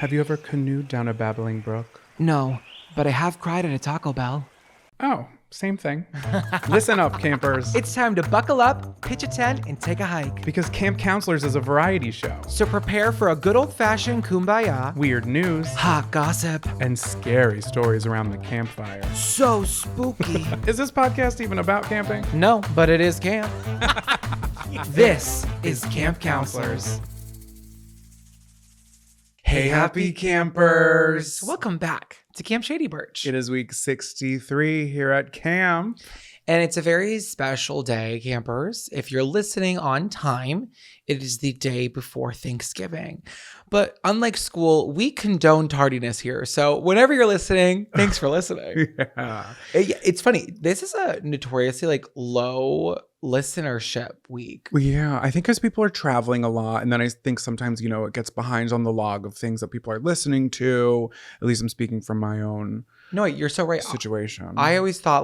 Have you ever canoed down a babbling brook? No, but I have cried at a Taco Bell. Oh, same thing. Listen up, campers. It's time to buckle up, pitch a tent, and take a hike. Because Camp Counselors is a variety show. So prepare for a good old-fashioned kumbaya, Weird news, hot gossip, and scary stories around the campfire. so spooky. Is this podcast even about camping? No, but it is camp. This is Camp Counselors. Hey, happy campers. Welcome back to Camp Shady Birch. It is week 63 here at camp. And it's a very special day, campers. If you're listening on time, it is the day before Thanksgiving. But unlike school, we condone tardiness here. So whenever you're listening, thanks for listening. Yeah. It's funny. This is a notoriously low listenership week. Well, yeah, I think because people are traveling a lot. And then I think sometimes, it gets behind on the log of things that people are listening to. At least I'm speaking from my own No, you're so right. situation. I always thought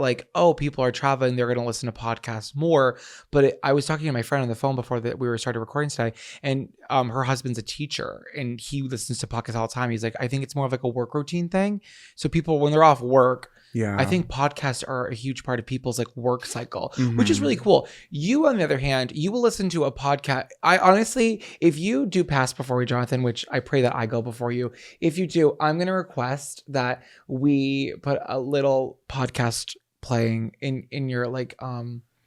people are traveling, they're going to listen to podcasts more. But I was talking to my friend on the phone before that we were started recording today, and her husband's a teacher and he listens to podcasts all the time. He's like, I think it's more of like a work routine thing. So people, when they're off work, Yeah. I think podcasts are a huge part of people's work cycle, which is really cool. You, on the other hand, you will listen to a podcast. I honestly, if you do pass before me, Jonathan, which I pray that I go before you, if you do, I'm going to request that we put a little podcast playing in your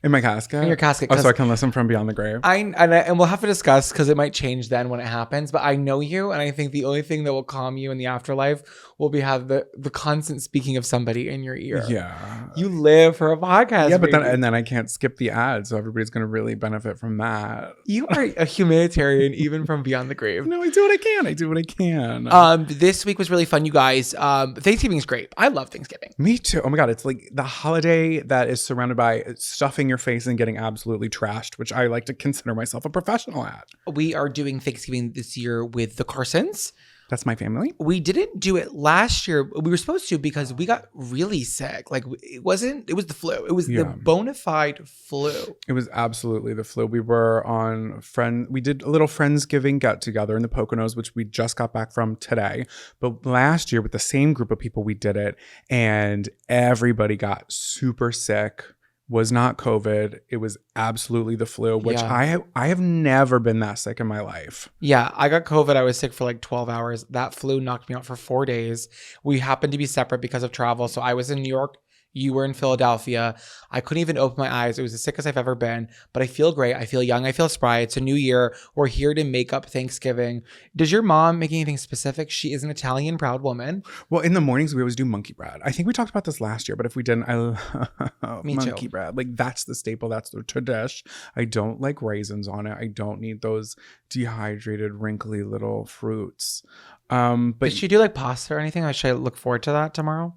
in my casket? in your casket. Oh, so I can listen from beyond the grave? And we'll have to discuss because it might change then when it happens. But I know you, and I think the only thing that will calm you in the afterlife will be have the constant speaking of somebody in your ear. Yeah. You live for a podcast. Yeah, but baby. then I can't skip the ad, so everybody's going to really benefit from that. You are a humanitarian, even from beyond the grave. No, I do what I can. This week was really fun, you guys. Thanksgiving is great. I love Thanksgiving. Me too. Oh my God, it's like the holiday that is surrounded by stuffing your face and getting absolutely trashed, which I like to consider myself a professional at. We are doing Thanksgiving this year with the Carsons. That's my family. We didn't do it last year. We were supposed to because we got really sick. It was the flu. It was the bona fide flu. It was absolutely the flu. We were we did a little Friendsgiving get together in the Poconos, which we just got back from today. But last year with the same group of people, we did it and everybody got super sick. Was not COVID. It was absolutely the flu, which I have never been that sick in my life. Yeah, I got COVID. I was sick for 12 hours. That flu knocked me out for 4 days. We happened to be separate because of travel. So I was in New York. You were in Philadelphia. I couldn't even open my eyes. It was the sickest I've ever been. But I feel great. I feel young. I feel spry. It's a new year. We're here to make up Thanksgiving. Does your mom make anything specific? She is an Italian proud woman. Well, in the mornings, we always do monkey bread. I think we talked about this last year, but if we didn't, Me monkey too. bread. That's the staple. That's the tradish. I don't like raisins on it. I don't need those dehydrated, wrinkly little fruits. But Did she do pasta or anything? Or should I look forward to that tomorrow?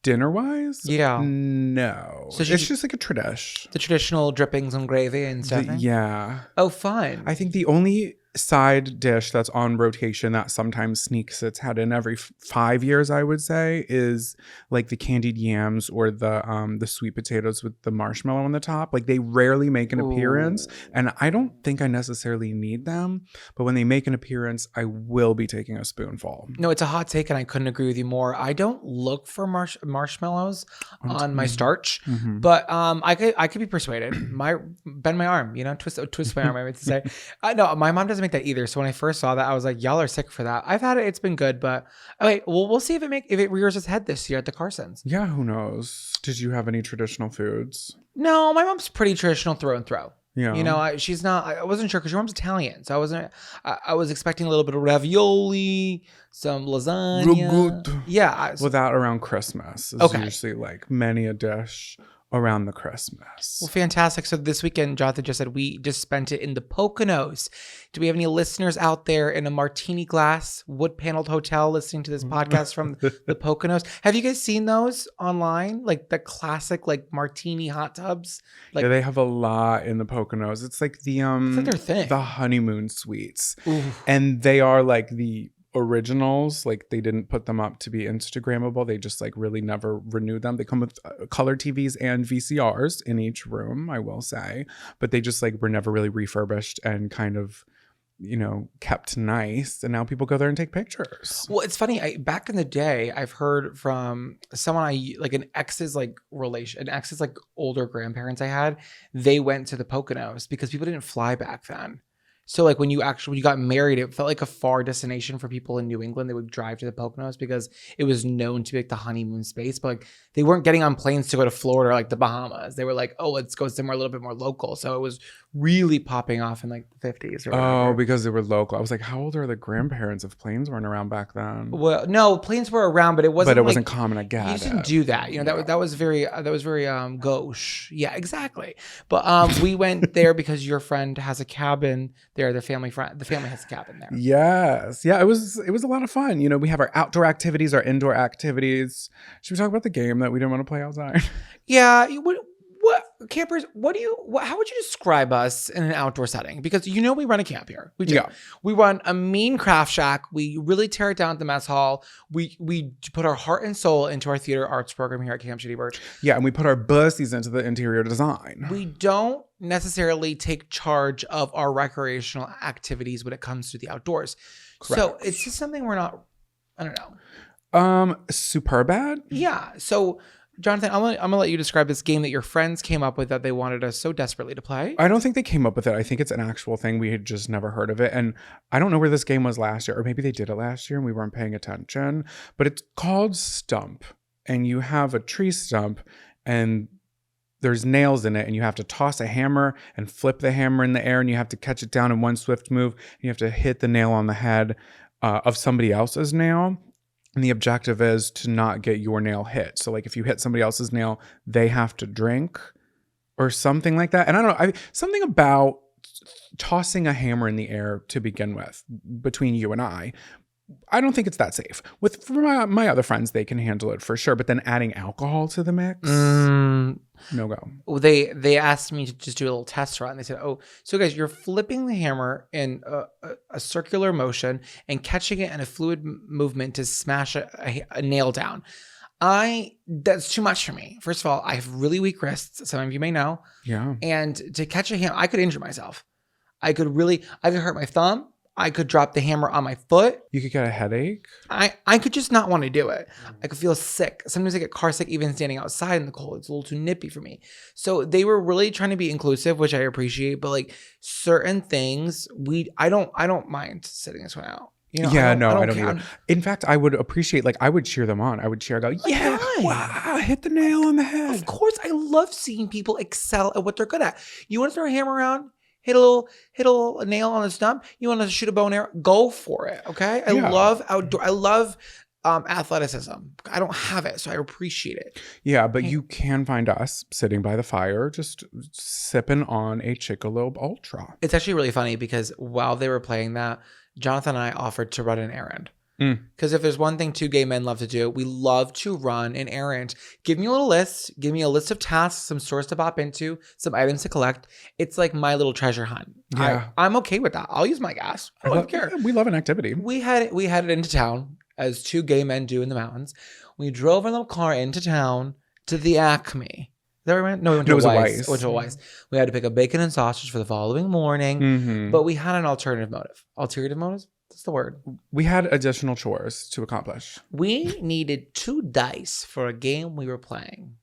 dinner-wise? Yeah. No. So it's just like a tradish. The traditional drippings and gravy and stuff. Yeah. Oh, fun. I think the only side dish that's on rotation that sometimes sneaks its head in every 5 years, I would say, is the candied yams or the sweet potatoes with the marshmallow on the top. They rarely make an appearance, and I don't think I necessarily need them, but when they make an appearance, I will be taking a spoonful. No, it's a hot take, and I couldn't agree with you more. I don't look for marshmallows on my starch, but I could be persuaded. Bend my arm, twist my arm. I meant to say. No, my mom doesn't make that either. So when I first saw that, I was like, y'all are sick for that. I've had it. It's been good, but okay. Well, we'll see if it rears its head this year at the Carsons. Yeah, who knows? Did you have any traditional foods? No, my mom's pretty traditional throw and throw. Yeah. She's not. I wasn't sure because your mom's Italian, so I wasn't. I was expecting a little bit of ravioli, some lasagna. Good. Yeah. Well, that around Christmas is usually many a dish around the Christmas. Well, fantastic. So this weekend, Jonathan just said we just spent it in the Poconos. Do we have any listeners out there in a martini glass, wood-paneled hotel listening to this podcast from the Poconos? Have you guys seen those online? The classic martini hot tubs? Yeah, they have a lot in the Poconos. It's the their thing. The honeymoon suites. Ooh. And they are the originals. They didn't put them up to be Instagrammable. They just really never renew them. They come with color TVs and VCRs in each room, I will say, but they just were never really refurbished and kind of kept nice, and now people go there and take pictures. Well, it's funny. Back in the day, I've heard from someone an ex's older grandparents I had. They went to the Poconos because people didn't fly back then. So like when you got married, it felt like a far destination for people in New England. They would drive to the Poconos because it was known to be like the honeymoon space. But like they weren't getting on planes to go to Florida or like the Bahamas. They were like, oh, let's go somewhere a little bit more local. So it was really popping off in like the 50s or whatever. Oh, because they were local. I was like, how old are the grandparents if planes weren't around back then? Well, no, planes were around, but it wasn't. But it wasn't common. I get you didn't do that. That was very gauche. Yeah, exactly. But we went there because your friend has a cabin there. The family has a cabin there. Yes. Yeah, it was a lot of fun. We have our outdoor activities, our indoor activities. Should we talk about the game that we didn't want to play outside? Yeah. What campers? How would you describe us in an outdoor setting? Because we run a camp here. We do. Yeah. We run a mean craft shack. We really tear it down at the mess hall. We put our heart and soul into our theater arts program here at Camp Shady Birch. Yeah, and we put our bussies into the interior design. We don't necessarily take charge of our recreational activities when it comes to the outdoors. Correct. So it's just something we're not. I don't know. Super bad. Yeah. So. Jonathan, I'm gonna let you describe this game that your friends came up with that they wanted us so desperately to play. I don't think they came up with it. I think it's an actual thing. We had just never heard of it. And I don't know where this game was last year, or maybe they did it last year and we weren't paying attention. But it's called Stump. And you have a tree stump and there's nails in it, and you have to toss a hammer and flip the hammer in the air, and you have to catch it down in one swift move. And you have to hit the nail on the head of somebody else's nail. And the objective is to not get your nail hit. So like if you hit somebody else's nail, they have to drink or something like that. And I don't know, something about tossing a hammer in the air to begin with between you and I don't think it's that safe. For my other friends, they can handle it for sure. But then adding alcohol to the mix, no go. Well, they asked me to just do a little test run. They said, "Oh, so guys, you're flipping the hammer in a circular motion and catching it in a fluid movement to smash a nail down." That's too much for me. First of all, I have really weak wrists. Some of you may know. Yeah. And to catch a hammer, I could injure myself. I could hurt my thumb. I could drop the hammer on my foot. You could get a headache. I could just not want to do it. I could feel sick. Sometimes I get car sick even standing outside in the cold. It's a little too nippy for me. So they were really trying to be inclusive, which I appreciate. But like certain things, I don't mind sitting this one out. I don't either. In fact, I would appreciate, I would cheer them on. I would cheer, yeah, wow, hit the nail on the head. Of course, I love seeing people excel at what they're good at. You want to throw a hammer around? Hit a nail on a stump. You want to shoot a bow and arrow? Go for it. Okay. I love outdoor. I love athleticism. I don't have it, so I appreciate it. Yeah, but you can find us sitting by the fire, just sipping on a Michelob Ultra. It's actually really funny because while they were playing that, Jonathan and I offered to run an errand. Because if there's one thing two gay men love to do, we love to run an errand. Give me a little list. Give me a list of tasks, some stores to pop into, some items to collect. It's like my little treasure hunt. Yeah. I'm okay with that. I'll use my gas. I don't care. We love an activity. We headed into town, as two gay men do in the mountains. We drove our little car into town to the Acme. Is that where we went? No, we went to Weiss. We went to Weiss. We had to pick up bacon and sausage for the following morning, but we had an alternative motive. Alternative motives? That's the word. We had additional chores to accomplish. We needed 2 dice for a game we were playing.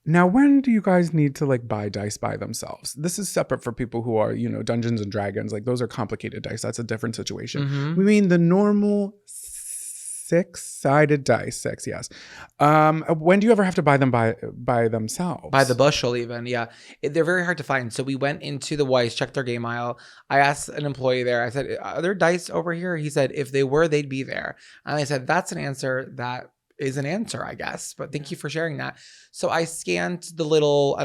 Now, when do you guys need to buy dice by themselves? This is separate for people who are, Dungeons and Dragons. Those are complicated dice. That's a different situation. We mean the normal 6-sided dice. 6, yes. When do you ever have to buy them by themselves? By the bushel, even. Yeah, they're very hard to find. So we went into the Weiss, checked their game aisle. I asked an employee there. I said, "Are there dice over here?" He said, "If they were, they'd be there." And I said, "That's an answer. That is an answer, I guess. But thank you for sharing that." So I scanned the little,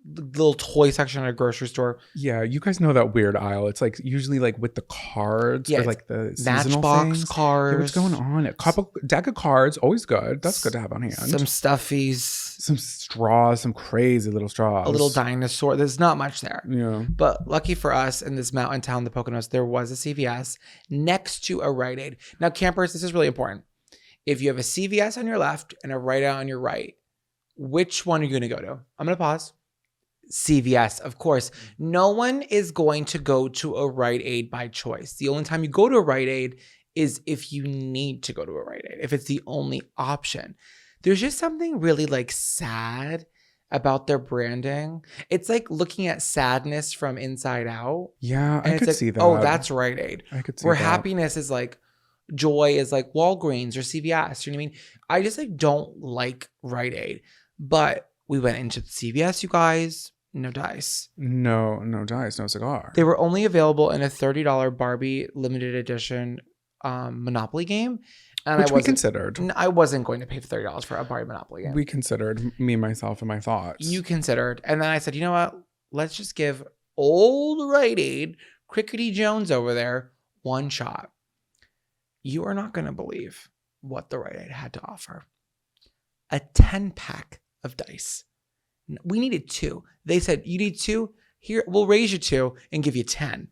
the little toy section at a grocery store. Yeah, you guys know that weird aisle. It's usually with the cards or the seasonal Matchbox things. cards. Yeah, what's going on? A deck of cards, always good. That's good to have on hand. Some stuffies. Some straws, some crazy little straws. A little dinosaur. There's not much there. Yeah. But lucky for us in this mountain town, the Poconos, there was a CVS next to a Rite Aid. Now, campers, this is really important. If you have a CVS on your left and a Rite Aid on your right, which one are you going to go to? I'm going to pause. CVS, of course. No one is going to go to a Rite Aid by choice. The only time you go to a Rite Aid is if you need to go to a Rite Aid, if it's the only option. There's just something really like sad about their branding. It's like looking at sadness from inside out. Yeah, And I it's could like, see that. oh, that's Rite Aid. I could see Where that. happiness is like, joy is like Walgreens or CVS. You know what I mean? I just like don't like Rite Aid. But we went into CVS, you guys. No dice. No dice, no cigar. They were only available in a $30 Barbie limited edition Monopoly game. And Which we considered. I wasn't going to pay $30 for a Barbie Monopoly game. We considered, me, myself, and my thoughts. You considered. And then I said, you know what? Let's just give old Rite Aid, Crickety Jones over there, one shot. You are not going to believe what the Rite Aid had to offer. A 10-pack of dice. We needed 2. They said, you need 2? Here, we'll raise you 2 and give you 10.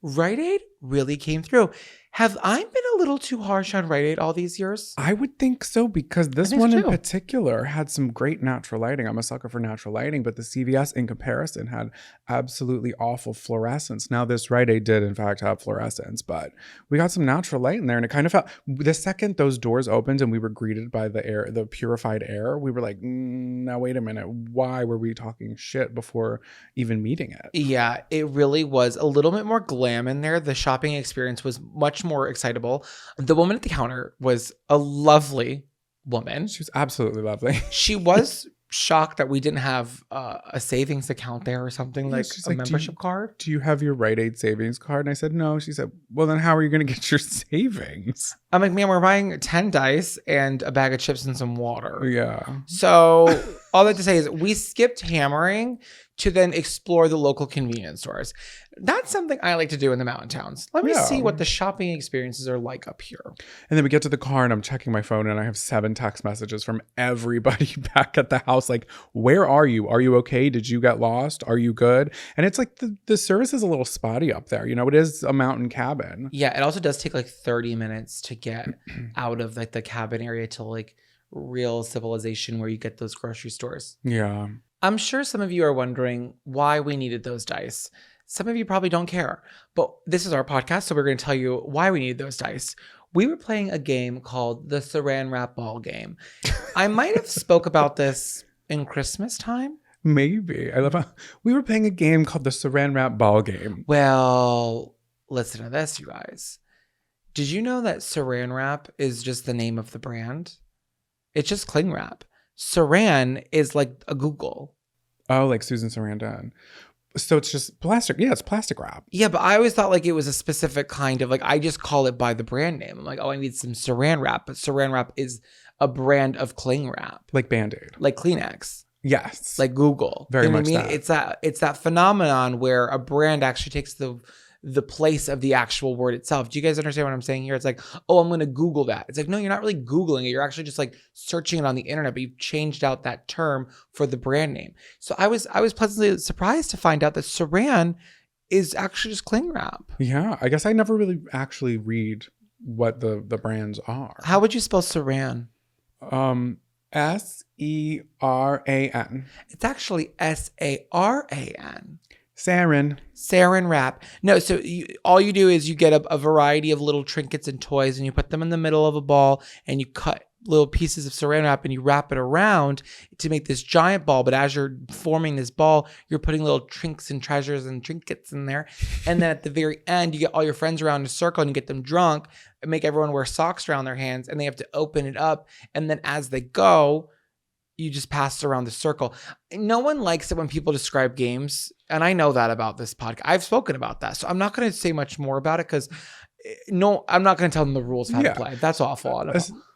Rite Aid really came through. Have I been a little too harsh on Rite Aid all these years? I would think so, because this think one so in too. particular had some great natural lighting. I'm a sucker for natural lighting, but the CVS in comparison had absolutely awful fluorescence. Now, this Rite Aid did in fact have fluorescence, but we got some natural light in there, and it kind of felt, the second those doors opened and we were greeted by the air, the purified air, we were like, now wait a minute, why were we talking shit before even meeting it? Yeah, it really was a little bit more glam in there. The shopping experience was much more excitable. The woman at the counter was a lovely woman. She was absolutely lovely. She was shocked that we didn't have a savings account there or something, Yeah, like she's a like, membership card. Do you have your Rite Aid savings card? And I said, no. She said, well, then how are you going to get your savings? I'm like, man, we're buying 10 dice and a bag of chips and some water. Yeah. So all that to say is we skipped hammering to then explore the local convenience stores. That's something I like to do in the mountain towns. Let me Yeah. see what the shopping experiences are like up here. And then we get to the car and I'm checking my phone and I have 7 text messages from everybody back at the house. Like, where are you? Are you okay? Did you get lost? Are you good? And it's like the service is a little spotty up there. You know, it is a mountain cabin. Yeah, it also does take like 30 minutes to get out of like the cabin area to like real civilization where you get those grocery stores. Yeah. I'm sure some of you are wondering why we needed those dice. Some of you probably don't care, but this is our podcast, so we're going to tell you why we needed those dice. We were playing a game called the Saran Wrap Ball Game. I might have spoke about this in Christmas time. Maybe. I love how we were playing a game called the Saran Wrap Ball Game. Well, listen to this, you guys. Did you know that Saran Wrap is just the name of the brand? It's just cling wrap. Saran is like a Google. Oh, like Susan Sarandon. So it's just plastic. Yeah, it's plastic wrap. Yeah, but I always thought like it was a specific kind of like, I just call it by the brand name. I'm like, oh, I need some Saran Wrap. But Saran Wrap is a brand of cling wrap. Like Band-Aid. Like Kleenex. Yes. Like Google. Very You know much what I mean? that. It's that phenomenon where a brand actually takes the place of the actual word itself. Do you guys understand what I'm saying here? It's like, oh, I'm going to Google that. It's like, no, you're not really Googling it. You're actually just like searching it on the internet, but you've changed out that term for the brand name. So I was pleasantly surprised to find out that Saran is actually just cling wrap. Yeah. I guess I never really actually read what the brands are. How would you spell Saran? Seran. It's actually Saran. Saran Wrap. No, so all you do is you get a variety of little trinkets and toys and you put them in the middle of a ball and you cut little pieces of Saran Wrap and you wrap it around to make this giant ball. But as you're forming this ball, you're putting little trinks and treasures and trinkets in there. And then at the very end, you get all your friends around in a circle and you get them drunk and make everyone wear socks around their hands and they have to open it up. And then as they go, you just pass around the circle. No one likes it when people describe games. And I know that about this podcast. I've spoken about that. So I'm not going to say much more about it because no, I'm not going to tell them the rules of how to play. That's awful.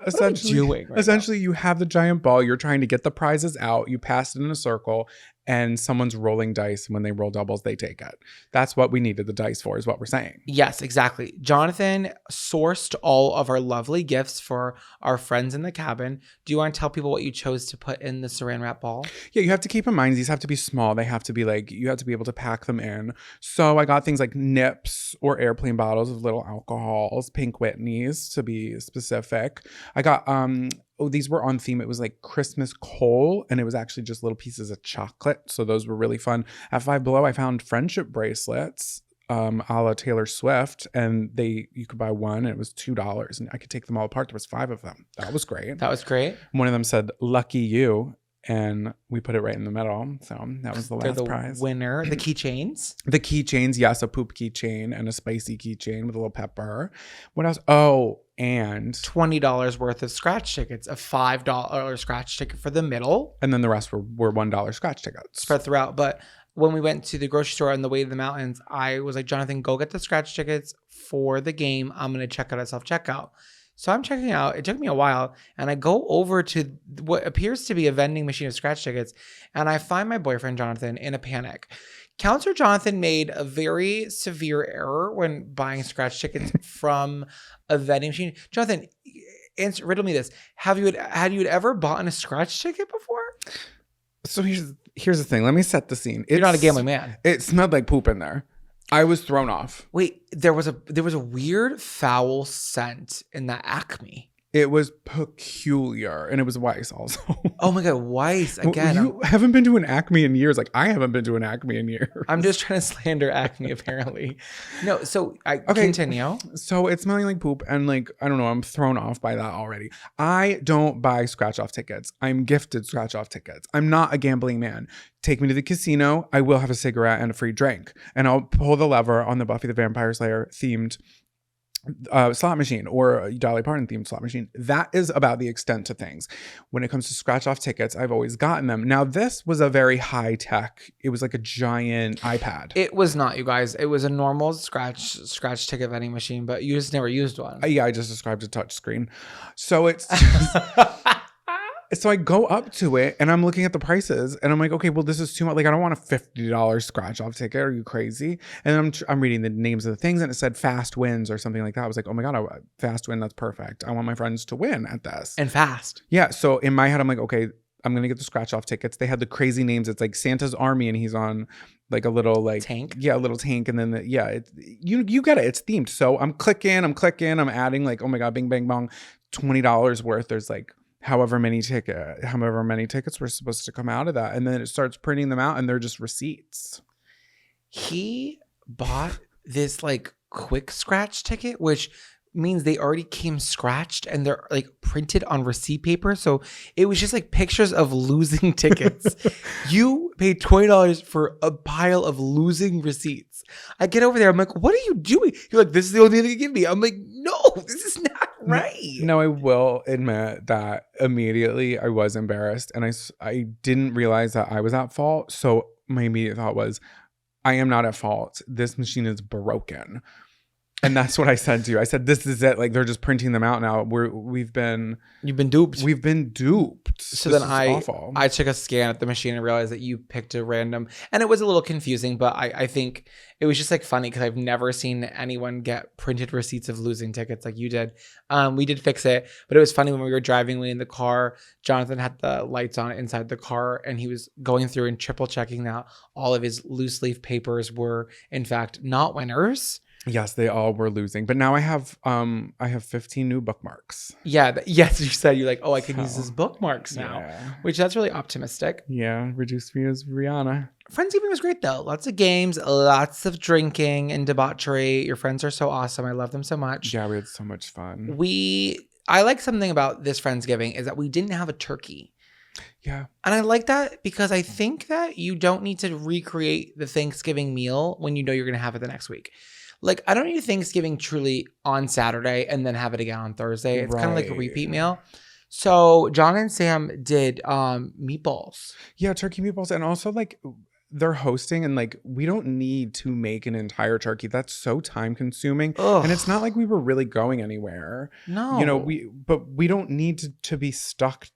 Essentially, you have the giant ball. You're trying to get the prizes out. You pass it in a circle and someone's rolling dice. And when they roll doubles, they take it. That's what we needed the dice for, is what we're saying. Yes, exactly. Jonathan sourced all of our lovely gifts for our friends in the cabin. Do you want to tell people what you chose to put in the Saran Wrap ball? Yeah, you have to keep in mind, these have to be small. They have to be like, you have to be able to pack them in. So I got things like nips or airplane bottles of little alcohols, Pink Whitney's to be specific. I got these were on theme. It was like Christmas coal, and it was actually just little pieces of chocolate. So those were really fun. At Five Below, I found friendship bracelets, a la Taylor Swift, and you could buy one, and it was $2, and I could take them all apart. There was 5 of them. That was great. That was great. One of them said "Lucky You," and we put it right in the middle. So that was the They're last the prize. winner. The keychains. The keychains, yes, a poop keychain and a spicy keychain with a little pepper. What else? Oh, and $20 worth of scratch tickets. A $5 scratch ticket for the middle. and then the rest were $1 scratch tickets. Spread throughout. But when we went to the grocery store on the way to the mountains, I was like, Jonathan, go get the scratch tickets for the game. I'm going to check out at self-checkout. So I'm checking out. It took me a while. And I go over to what appears to be a vending machine of scratch tickets. And I find my boyfriend, Jonathan, in a panic. Counselor Jonathan made a very severe error when buying scratch tickets from a vending machine. Jonathan, riddle me this. Had you ever bought a scratch ticket before? So here's the thing. Let me set the scene. You're not a gambling man. It smelled like poop in there. I was thrown off. Wait, there was a weird foul scent in that Acme. It was peculiar, and it was Weiss also. Oh my God, Weiss again. You haven't been to an Acme in years. Like, I haven't been to an Acme in years. I'm just trying to slander Acme, apparently. No, so continue. So it's smelling like poop, and like, I don't know, I'm thrown off by that already. I don't buy scratch off tickets. I'm gifted scratch off tickets. I'm not a gambling man. Take me to the casino. I will have a cigarette and a free drink, and I'll pull the lever on the Buffy the Vampire Slayer themed slot machine or a Dolly Parton themed slot machine. That is about the extent to things. When it comes to scratch off tickets, I've always gotten them. Now, this was a very high tech. It was like a giant iPad. It was not, you guys. It was a normal scratch ticket vending machine, but you just never used one. Yeah, I just described a touch screen. So it's so I go up to it and I'm looking at the prices and I'm like, okay, well, this is too much. Like, I don't want a $50 scratch off ticket. Are you crazy? And then I'm reading the names of the things and it said fast wins or something like that. I was like, oh my God, fast win. That's perfect. I want my friends to win at this. And fast. Yeah. So in my head, I'm like, okay, I'm going to get the scratch off tickets. They had the crazy names. It's like Santa's Army and he's on like a little like tank. Yeah, a little tank. And then you get it. It's themed. So I'm clicking, I'm adding like, oh my God, bing, bang, bong, $20 worth. There's like however many tickets were supposed to come out of that. And then it starts printing them out and they're just receipts. He bought this like quick scratch ticket, which means they already came scratched and they're like printed on receipt paper. So it was just like pictures of losing tickets. You paid $20 for a pile of losing receipts. I get over there. I'm like, what are you doing? You're like, this is the only thing they give me. I'm like, no, this is not right. No, I will admit that immediately I was embarrassed and I didn't realize that I was at fault. So my immediate thought was, I am not at fault. This machine is broken. And that's what I said to you. I said, this is it. Like, they're just printing them out now. You've been duped. We've been duped. So then I took a scan at the machine and realized that you picked a random, and it was a little confusing, but I think it was just like funny because I've never seen anyone get printed receipts of losing tickets like you did. We did fix it, but it was funny when we were driving away in the car. Jonathan had the lights on inside the car and he was going through and triple checking that all of his loose leaf papers were in fact not winners. Yes, they all were losing. But now I have 15 new bookmarks. Yeah. Yes, you said you're like, oh, I can use his bookmarks now, which that's really optimistic. Yeah. Reduced views, Rihanna. Friendsgiving was great though. Lots of games, lots of drinking and debauchery. Your friends are so awesome. I love them so much. Yeah, we had so much fun. I like something about this Friendsgiving is that we didn't have a turkey. Yeah. And I like that because I think that you don't need to recreate the Thanksgiving meal when you know you're going to have it the next week. Like, I don't need Thanksgiving truly on Saturday and then have it again on Thursday. It's kind of like a repeat meal. So John and Sam did meatballs. Yeah, turkey meatballs. And also like they're hosting and like we don't need to make an entire turkey. That's so time consuming. Ugh. And it's not like we were really going anywhere. No. You know, we don't need to be stuck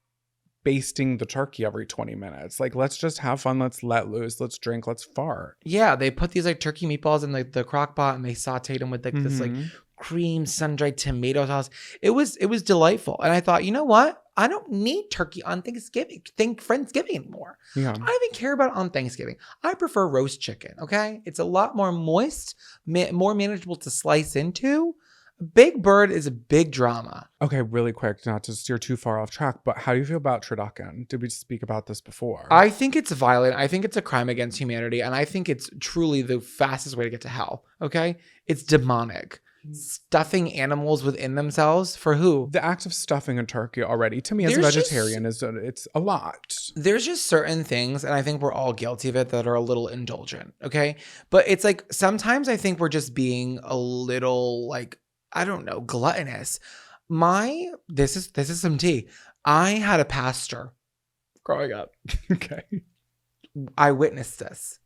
basting the turkey every 20 minutes. Like, let's just have fun. Let's let loose. Let's drink. Let's fart. Yeah, they put these like turkey meatballs in like the crock pot and they sauteed them with like this like cream sun-dried tomato sauce. It was delightful. And I thought, you know what? I don't need turkey on Friendsgiving anymore. Yeah. I don't even care about it on Thanksgiving. I prefer roast chicken, okay? It's a lot more moist, more manageable to slice into. Big Bird is a big drama. Okay, really quick, not to steer too far off track, but how do you feel about turducken? Did we speak about this before? I think it's violent. I think it's a crime against humanity. And I think it's truly the fastest way to get to hell. Okay? It's demonic. Stuffing animals within themselves for who? The act of stuffing a turkey already, to me as a There's vegetarian, it's a lot. There's just certain things, and I think we're all guilty of it, that are a little indulgent. Okay? But it's like sometimes I think we're just being a little like, I don't know, gluttonous. This is some tea. I had a pastor growing up. Okay. I witnessed this,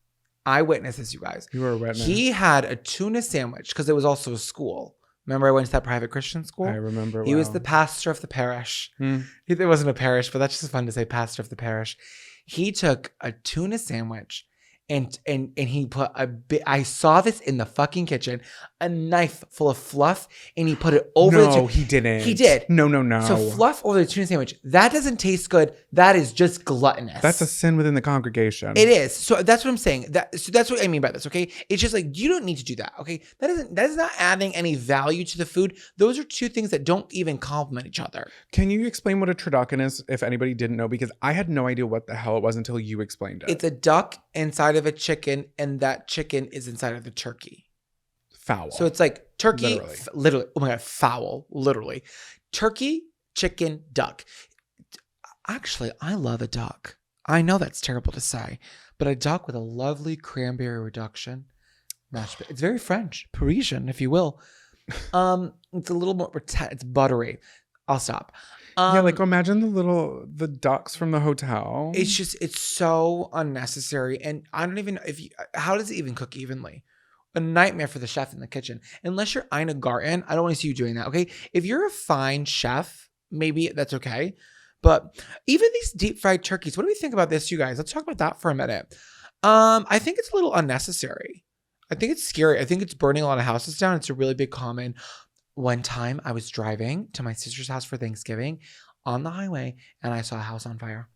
you guys. You were a witness. He had a tuna sandwich because it was also a school. Remember I went to that private Christian school? I remember. He was the pastor of the parish. It wasn't a parish, but that's just fun to say, pastor of the parish. He took a tuna sandwich and he put I saw this in the fucking kitchen, a knife full of fluff, and he put it over the tuna. He didn't. He did. No. So fluff over the tuna sandwich. That doesn't taste good. That is just gluttonous. That's a sin within the congregation. It is. So that's what I'm saying. So that's what I mean by this, okay? It's just like, you don't need to do that, okay? That is not adding any value to the food. Those are two things that don't even complement each other. Can you explain what a turducken is, if anybody didn't know? Because I had no idea what the hell it was until you explained it. It's a duck inside of a chicken, and that chicken is inside of the turkey. Fowl. So it's like turkey, Literally. literally. Oh my God, fowl, literally. Turkey, chicken, duck. Actually, I love a duck. I know that's terrible to say, but a duck with a lovely cranberry reduction. It's very French, Parisian, if you will. It's a little more, it's buttery. I'll stop. Yeah, like imagine the ducks from the hotel. It's so unnecessary. And I don't even know how does it even cook evenly? A nightmare for the chef in the kitchen. Unless you're Ina Garten, I don't want to see you doing that, okay? If you're a fine chef, maybe that's okay. But even these deep fried turkeys, what do we think about this, you guys? Let's talk about that for a minute. I think it's a little unnecessary. I think it's scary. I think it's burning a lot of houses down. It's a really big comment. One time I was driving to my sister's house for Thanksgiving on the highway, and I saw a house on fire.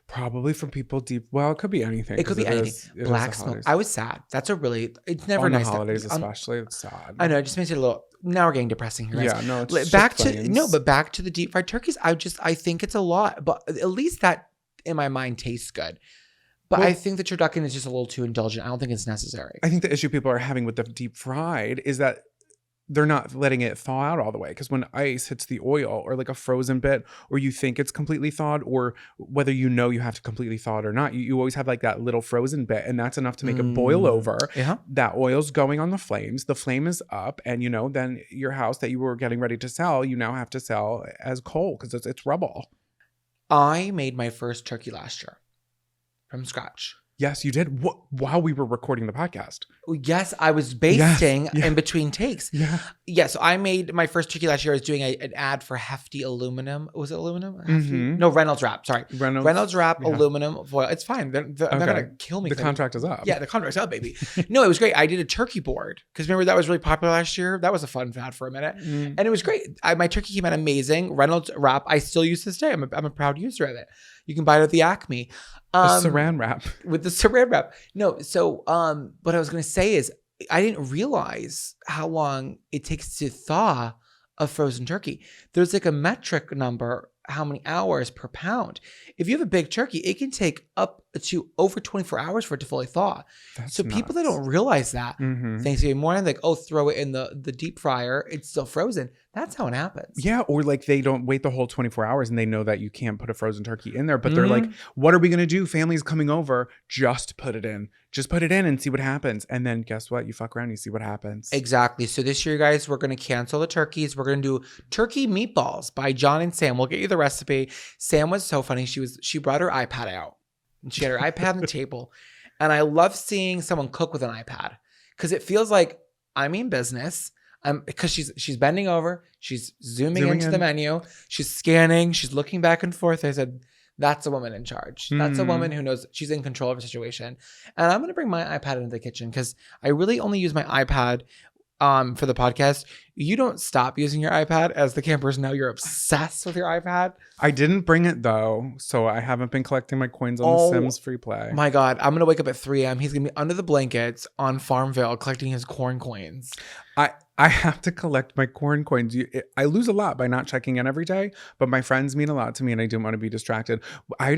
Probably from people deep. Well, it could be anything. It could be anything. Black smoke. I was sad. It's never on nice. The holidays, especially. It's sad. I know. It just makes it a little. Now we're getting depressing here. Yeah, no. It's back to the deep fried turkeys. I think it's a lot, but at least that in my mind tastes good. But I think the turducken is just a little too indulgent. I don't think it's necessary. I think the issue people are having with the deep fried is that they're not letting it thaw out all the way, because when ice hits the oil, or like a frozen bit, or you think it's completely thawed, or whether you have to completely thaw it or not, you always have like that little frozen bit, and that's enough to make it boil over. Yeah. That oil's going on the flame is up, and then your house that you were getting ready to sell, you now have to sell as coal because it's rubble. I made my first turkey last year from scratch. Yes, you did. While we were recording the podcast. Yes, I was basting in between takes. Yeah. Yeah, so I made my first turkey last year. I was doing an ad for Hefty aluminum. Was it aluminum? Mm-hmm. No, Reynolds Wrap. Sorry. Reynolds Wrap aluminum foil. It's fine. They're not going to kill me. The contract is up. Yeah, the contract's up, baby. No, it was great. I did a turkey board because remember that was really popular last year? That was a fun fad for a minute. Mm. And it was great. My turkey came out amazing. Reynolds Wrap, I still use this day. I'm a proud user of it. You can buy it at the Acme. The saran wrap. With the saran wrap. No, so what I was going to say is I didn't realize how long it takes to thaw a frozen turkey. There's like a metric number, how many hours per pound. If you have a big turkey, it can take up to over 24 hours for it to fully thaw. That's so people that don't realize that, Thanksgiving morning, like, throw it in the deep fryer, it's still frozen. That's how it happens. Yeah, or like they don't wait the whole 24 hours and they know that you can't put a frozen turkey in there, but they're like, what are we going to do? Family's coming over. Just put it in. Just put it in and see what happens. And then guess what? You fuck around, you see what happens. Exactly. So this year, guys, we're going to cancel the turkeys. We're going to do turkey meatballs by John and Sam. We'll get you the recipe. Sam was so funny. She brought her iPad out. And she had her iPad on the table. And I love seeing someone cook with an iPad because it feels like I'm in business. Because she's bending over, she's zooming into the menu, she's scanning, she's looking back and forth. I said, that's a woman in charge. That's a woman who knows she's in control of a situation. And I'm going to bring my iPad into the kitchen because I really only use my iPad for the podcast, you don't stop using your iPad. As the campers know, you're obsessed with your iPad. I didn't bring it though, so I haven't been collecting my coins on The Sims free play. My God, I'm gonna wake up at 3 a.m. He's gonna be under the blankets on Farmville collecting his corn coins. I have to collect my corn coins. I lose a lot by not checking in every day, but my friends mean a lot to me and I didn't want to be distracted. I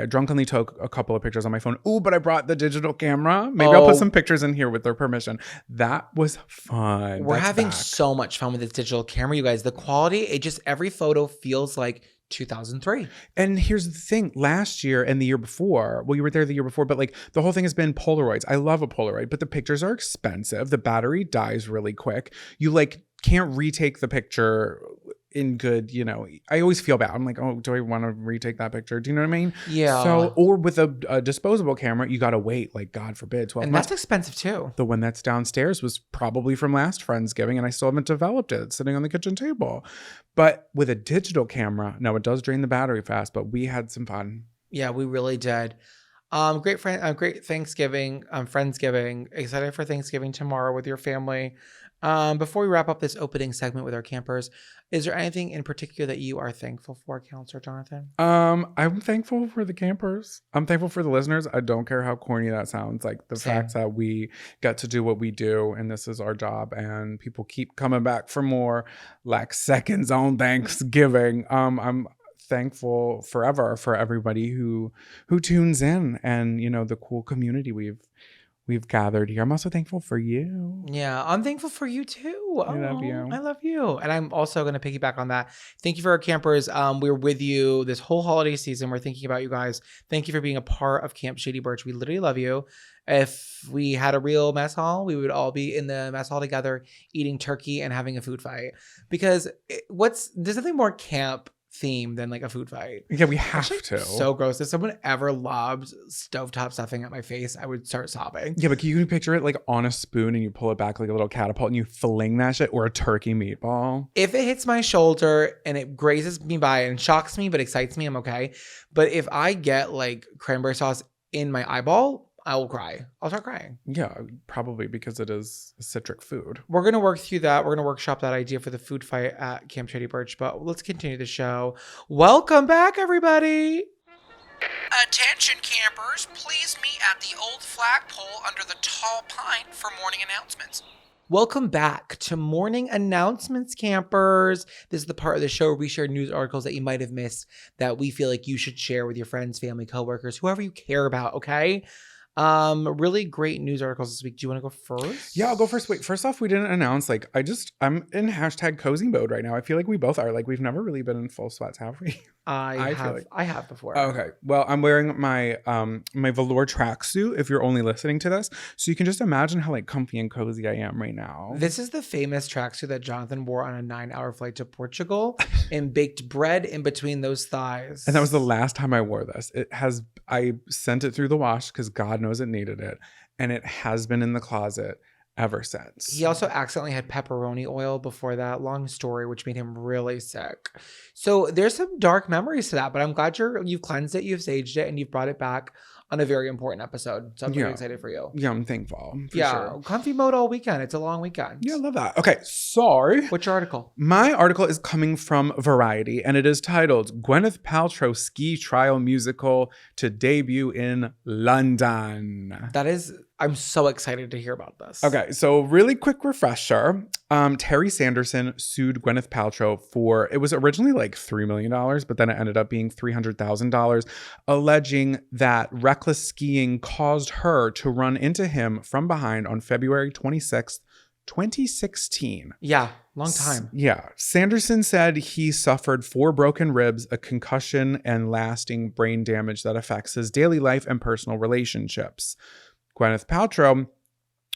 drunkenly took a couple of pictures on my phone. Ooh, but I brought the digital camera. Maybe I'll put some pictures in here with their permission. That was fun. We're having so much fun with this digital camera, you guys. The quality, every photo feels like 2003. And here's the thing, last year and the year before, well, you were there the year before, but like the whole thing has been Polaroids. I love a Polaroid, but the pictures are expensive. The battery dies really quick. You like can't retake the picture in good, I always feel bad. I'm like, oh, do I want to retake that picture? Do you know what I mean? Yeah. So, or with a disposable camera, you got to wait, like, God forbid, 12 months. And that's expensive too. The one that's downstairs was probably from last Friendsgiving and I still haven't developed it. It's sitting on the kitchen table. But with a digital camera, no, it does drain the battery fast, but we had some fun. Yeah, we really did. Great Thanksgiving, Friendsgiving. Excited for Thanksgiving tomorrow with your family. Before we wrap up this opening segment with our campers, is there anything in particular that you are thankful for, Counselor Jonathan? I'm thankful for the campers. I'm thankful for the listeners. I don't care how corny that sounds. Like the fact that we get to do what we do and this is our job and people keep coming back for more, like seconds on Thanksgiving. I'm thankful forever for everybody who tunes in and the cool community we've gathered here. I'm also thankful for you. Yeah, I'm thankful for you too. I love you. I love you. And I'm also going to piggyback on that. Thank you for our campers. We're with you this whole holiday season. We're thinking about you guys. Thank you for being a part of Camp Shady Birch. We literally love you. If we had a real mess hall, we would all be in the mess hall together, eating turkey and having a food fight. Because there's nothing more camp theme than like a food fight. Yeah, we have to. So gross. If someone ever lobbed stovetop stuffing at my face, I would start sobbing. Yeah, but can you picture it like on a spoon and you pull it back like a little catapult and you fling that shit, or a turkey meatball? If it hits my shoulder and it grazes me by and shocks me but excites me, I'm okay. But if I get like cranberry sauce in my eyeball, I will cry. I'll start crying. Yeah, probably because it is a citric food. We're going to work through that. We're going to workshop that idea for the food fight at Camp Shady Birch, but let's continue the show. Welcome back, everybody. Attention, campers. Please meet at the old flagpole under the tall pine for morning announcements. Welcome back to Morning Announcements, campers. This is the part of the show where we share news articles that you might have missed that we feel like you should share with your friends, family, coworkers, whoever you care about, okay? Really great news articles this week. Do you want to go first? Yeah, I'll go first. Wait, first off, we didn't announce, I'm in hashtag cozy mode right now. I feel like we both are. Like, we've never really been in full sweats, have we? I have before. Okay. Well, I'm wearing my my velour tracksuit if you're only listening to this. So you can just imagine how like comfy and cozy I am right now. This is the famous tracksuit that Jonathan wore on a 9-hour flight to Portugal and baked bread in between those thighs. And that was the last time I wore this. I sent it through the wash because God knows it needed it. And it has been in the closet ever since. He also accidentally had pepperoni oil before that. Long story, which made him really sick. So there's some dark memories to that, but I'm glad you've cleansed it, you've saged it, and you've brought it back on a very important episode. So I'm really excited for you. Yeah, I'm thankful. Sure. Comfy mode all weekend. It's a long weekend. Yeah, I love that. Okay, sorry. What's your article? My article is coming from Variety, and it is titled Gwyneth Paltrow Ski Trial Musical to Debut in London. I'm so excited to hear about this. Okay, so really quick refresher. Terry Sanderson sued Gwyneth Paltrow for, it was originally like $3 million, but then it ended up being $300,000, alleging that reckless skiing caused her to run into him from behind on February 26th, 2016. Yeah, long time. Yeah. Sanderson said he suffered 4 broken ribs, a concussion, and lasting brain damage that affects his daily life and personal relationships. Gwyneth Paltrow,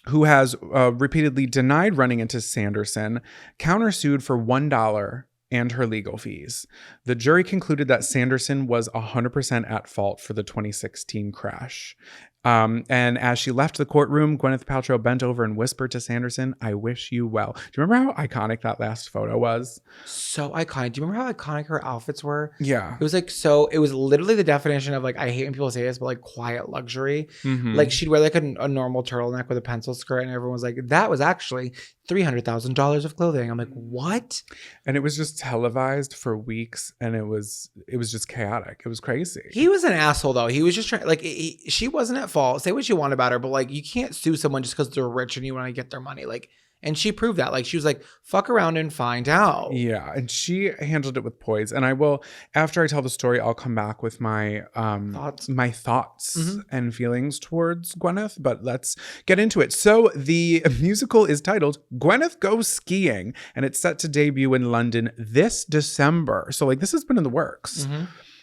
who has repeatedly denied running into Sanderson, countersued for $1 and her legal fees. The jury concluded that Sanderson was 100% at fault for the 2016 crash. And as she left the courtroom, Gwyneth Paltrow bent over and whispered to Sanderson, "I wish you well." Do you remember how iconic that last photo was? So iconic. Do you remember how iconic her outfits were? Yeah. It was like so. It was literally the definition of like I hate when people say this, but like quiet luxury. Mhm. Like she'd wear like a normal turtleneck with a pencil skirt, and everyone was like, "That was actually $300,000 of clothing." I'm like, "What?" And it was just televised for weeks, and it was just chaotic. It was crazy. He was an asshole though. He was just trying. Like she wasn't at fault. Say what you want about her, but like you can't sue someone just because they're rich and you want to get their money. Like, and she proved that. Like she was like, "Fuck around and find out." Yeah, and she handled it with poise. And I will, after I tell the story, I'll come back with my Thoughts? thoughts and feelings towards Gwyneth. But let's get into it. So the musical is titled Gwyneth Goes Skiing, and it's set to debut in London this December. So like this has been in the works.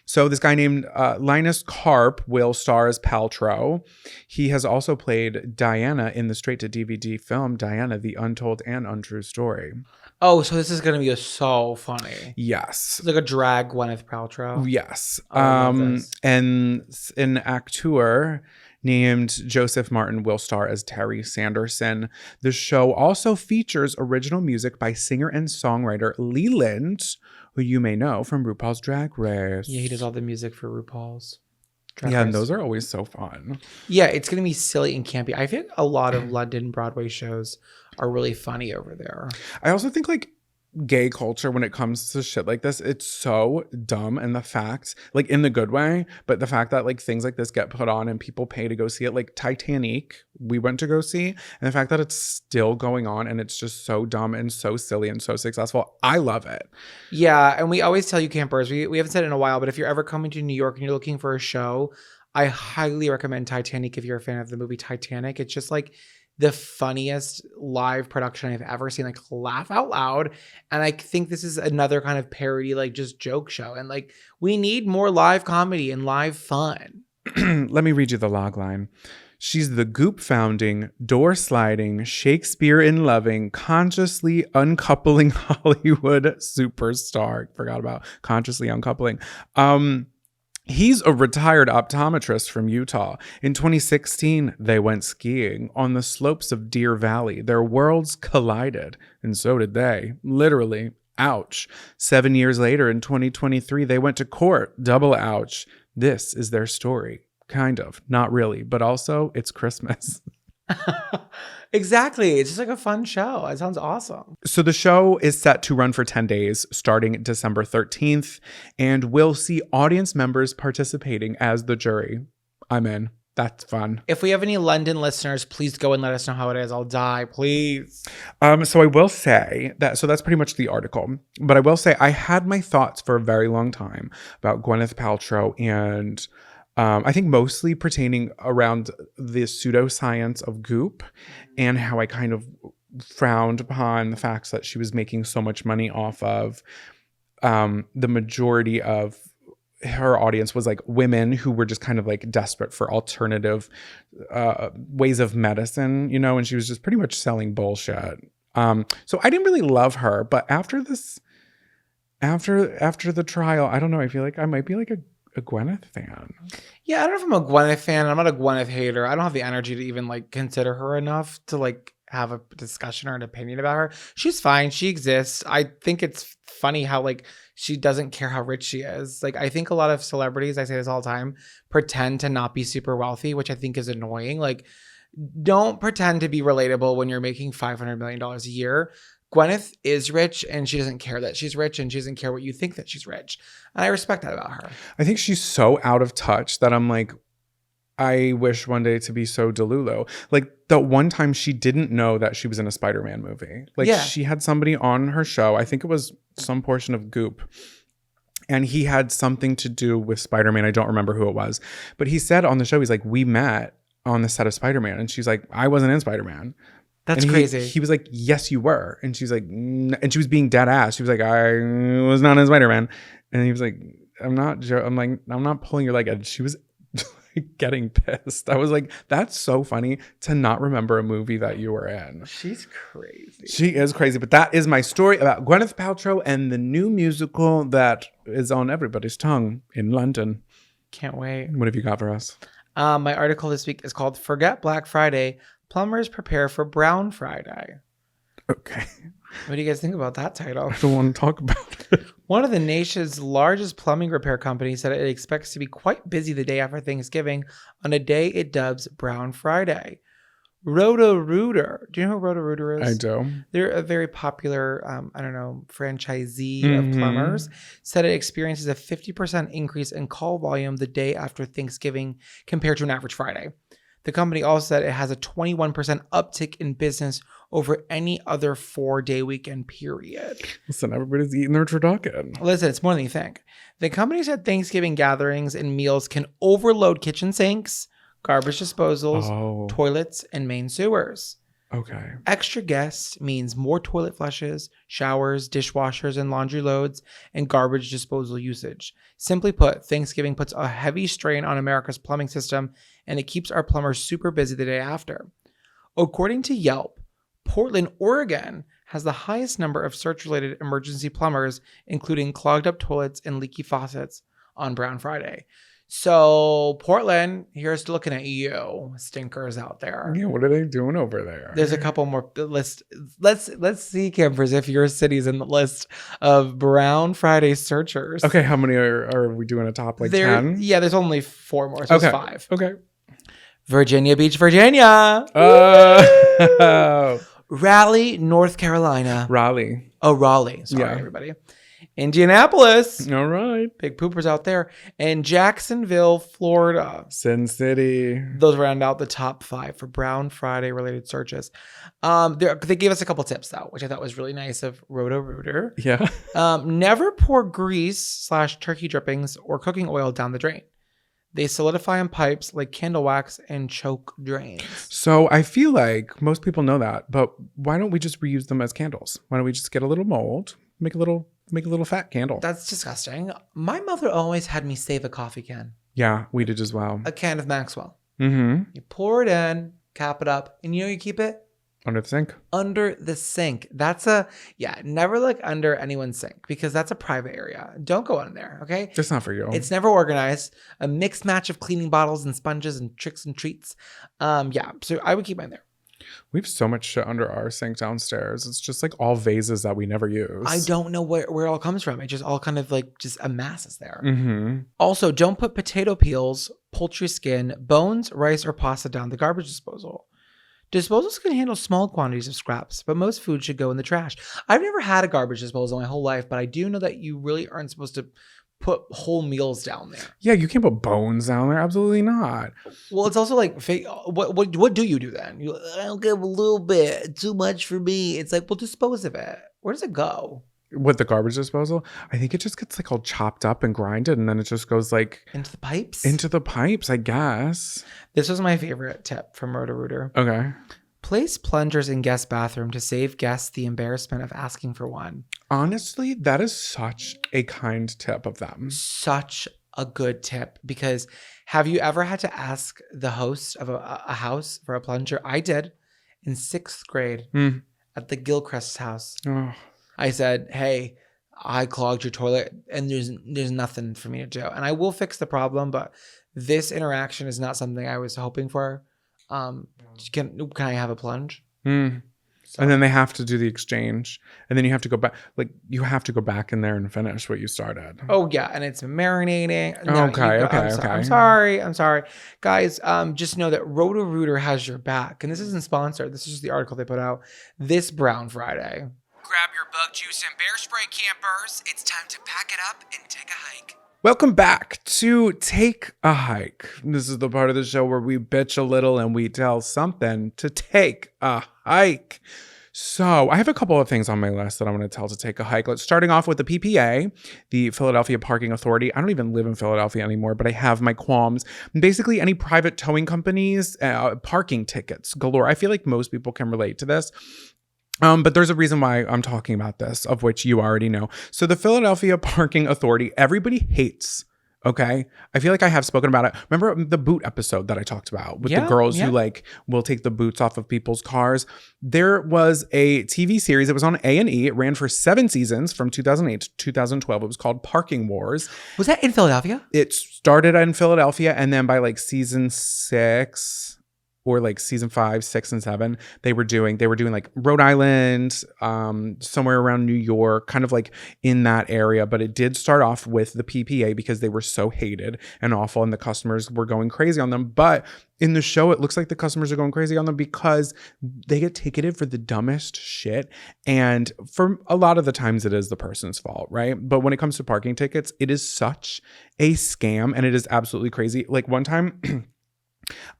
So this guy named Linus Karp will star as Paltrow. He has also played Diana in the straight-to-DVD film Diana, The Untold and Untrue Story. Oh, so this is gonna be so funny. Yes. It's like a drag Gwyneth Paltrow. Yes. Oh, I love this. And an actor named Joseph Martin will star as Terry Sanderson. The show also features original music by singer and songwriter Leland, who you may know from RuPaul's Drag Race. Yeah, he does all the music for RuPaul's. Drag Yeah, and Race. those are always so fun. Yeah, it's gonna be silly and campy. I think a lot of London Broadway shows are really funny over there. I also think like gay culture when it comes to shit like this, it's so dumb. And the fact, like in the good way, but the fact that like things like this get put on and people pay to go see it, like Titanic, we went to go see, and the fact that it's still going on and it's just so dumb and so silly and so successful, I love it. Yeah, and we always tell you campers, we haven't said it in a while, but if you're ever coming to New York and you're looking for a show, I highly recommend Titanic if you're a fan of the movie Titanic. It's just like the funniest live production I've ever seen, like laugh out loud. And I think this is another kind of parody, like just joke show. And like we need more live comedy and live fun. Let me read you the log line. She's the goop founding, door sliding, Shakespeare in loving, consciously uncoupling Hollywood superstar. Forgot about consciously uncoupling. He's a retired optometrist from Utah. In 2016, they went skiing on the slopes of Deer Valley. Their worlds collided, and so did they. Literally. Ouch. 7 years later, in 2023, they went to court. Double ouch. This is their story. Kind of. Not really. But also, it's Christmas. Exactly. It's just like a fun show. It sounds awesome. So the show is set to run for 10 days starting December 13th, and we'll see audience members participating as the jury. I'm in. That's fun. If we have any London listeners, please go and let us know how it is. I'll die, please. So I will say that, so that's pretty much the article, but I will say I had my thoughts for a very long time about Gwyneth Paltrow, and I think mostly pertaining around the pseudoscience of Goop and how I kind of frowned upon the facts that she was making so much money off of the majority of her audience was like women who were just kind of like desperate for alternative ways of medicine, you know, and she was just pretty much selling bullshit. So I didn't really love her, but after this, after the trial, I don't know, I feel like I might be like a Gwyneth fan. Yeah, I don't know if I'm a Gwyneth fan. I'm not a Gwyneth hater. I don't have the energy to even like consider her enough to like have a discussion or an opinion about her. She's fine. She exists. I think it's funny how like she doesn't care how rich she is. Like I think a lot of celebrities, I say this all the time, pretend to not be super wealthy, which I think is annoying. Like don't pretend to be relatable when you're making $500 million a year. Gwyneth is rich and she doesn't care that she's rich and she doesn't care what you think that she's rich. And I respect that about her. I think she's so out of touch that I'm like, I wish one day to be so Delulu. Like the one time she didn't know that she was in a Spider-Man movie. Like she had somebody on her show. I think it was some portion of Goop. And he had something to do with Spider-Man. I don't remember who it was. But he said on the show, he's like, we met on the set of Spider-Man. And she's like, I wasn't in Spider-Man. That's and crazy. He was like, yes, you were. And she's like, and she was being dead ass. She was like, I was not in Spider-Man. And he was like, I'm not pulling your leg. And she was getting pissed. I was like, that's so funny to not remember a movie that you were in. She's crazy. She is crazy. But that is my story about Gwyneth Paltrow and the new musical that is on everybody's tongue in London. Can't wait. What have you got for us? My article this week is called Forget Black Friday. Plumbers prepare for Brown Friday. Okay. What do you guys think about that title? I don't want to talk about it. One of the nation's largest plumbing repair companies said it expects to be quite busy the day after Thanksgiving on a day it dubs Brown Friday. Roto-Rooter. Do you know who Roto-Rooter is? I do. They're a very popular, franchisee of plumbers. Said it experiences a 50% increase in call volume the day after Thanksgiving compared to an average Friday. The company also said it has a 21% uptick in business over any other 4-day weekend period. Listen, everybody's eating their turducken. Listen, it's more than you think. The company said Thanksgiving gatherings and meals can overload kitchen sinks, garbage disposals, toilets, and main sewers. Okay. Extra guests means more toilet flushes, showers, dishwashers, and laundry loads, and garbage disposal usage. Simply put, Thanksgiving puts a heavy strain on America's plumbing system, and it keeps our plumbers super busy the day after. According to Yelp, Portland, Oregon has the highest number of search-related emergency plumbers, including clogged up toilets and leaky faucets on Brown Friday. So Portland, here's looking at you, stinkers out there. Yeah, what are they doing over there? There's a couple more list. Let's see, campers, if your city's in the list of Brown Friday searchers. Okay, how many are we doing a top, like 10? Yeah, there's only 4 more, so okay. it's 5. Okay. Virginia Beach, Virginia. Oh. Raleigh, North Carolina. Raleigh. Oh, Raleigh. Sorry, Yeah. everybody. Indianapolis. All right. Big poopers out there. And Jacksonville, Florida. Sin City. Those round out the top 5 for Brown Friday related searches. They gave us a couple tips though, which I thought was really nice of Roto-Rooter. Yeah. Never pour grease/turkey drippings or cooking oil down the drain. They solidify in pipes like candle wax and choke drains. So I feel like most people know that, but why don't we just reuse them as candles? Why don't we just get a little mold, make a little fat candle? That's disgusting. My mother always had me save a coffee can. Yeah, we did as well. A can of Maxwell. Mm-hmm. You pour it in, cap it up, and you keep it? Under the sink. Under the sink. Never look under anyone's sink because that's a private area. Don't go in there, okay? That's not for you. It's never organized. A mixed match of cleaning bottles and sponges and tricks and treats. So I would keep mine there. We have so much shit under our sink downstairs. It's just like all vases that we never use. I don't know where it all comes from. It just all kind of like just amasses there. Mm-hmm. Also, don't put potato peels, poultry skin, bones, rice, or pasta down the garbage disposal. Disposals can handle small quantities of scraps, but most food should go in the trash. I've never had a garbage disposal my whole life, but I do know that you really aren't supposed to put whole meals down there. Yeah, you can't put bones down there. Absolutely not. Well, it's also like, what do you do then? I'll give a little bit, too much for me. It's like, well, dispose of it. Where does it go? With the garbage disposal, I think it just gets like all chopped up and grinded, and then it just goes like into the pipes. I guess. This was my favorite tip from Roto-Rooter. Okay. Place plungers in guest bathroom to save guests the embarrassment of asking for one. Honestly, that is such a kind tip of them. Such a good tip, because have you ever had to ask the host of a house for a plunger? I did in 6th grade at the Gilchrist house. Oh. I said, hey, I clogged your toilet and there's nothing for me to do. And I will fix the problem, but this interaction is not something I was hoping for. Can I have a plunge? So. And then they have to do the exchange. And then you have to go back. Like, you have to go back in there and finish what you started. Oh, yeah. And it's marinating. No, Okay. I'm sorry. Guys, just know that Roto-Rooter has your back. And this isn't sponsored. This is just the article they put out this Brown Friday. Grab your bug juice and bear spray, campers. It's time to pack it up and take a hike. Welcome back to Take a Hike. This is the part of the show where we bitch a little and we tell something to take a hike. So I have a couple of things on my list that I want to tell to take a hike. Starting off with the PPA, the Philadelphia Parking Authority. I don't even live in Philadelphia anymore, but I have my qualms. Basically, any private towing companies, parking tickets galore. I feel like most people can relate to this. But there's a reason why I'm talking about this, of which you already know. So the Philadelphia Parking Authority, everybody hates Okay. I feel like I have spoken about it. Remember the boot episode that I talked about with the girls who like will take the boots off of people's cars? There was a TV series. It was on A&E. It ran for 7 seasons from 2008 to 2012. It was called Parking Wars. Was that in Philadelphia? It started in Philadelphia, and then by like season 6 or like season 5, 6, and 7, they were doing like Rhode Island, somewhere around New York, kind of like in that area. But it did start off with the PPA because they were so hated and awful, and the customers were going crazy on them. But in the show, it looks like the customers are going crazy on them because they get ticketed for the dumbest shit. And for a lot of the times, it is the person's fault, right? But when it comes to parking tickets, it is such a scam, and it is absolutely crazy. Like one time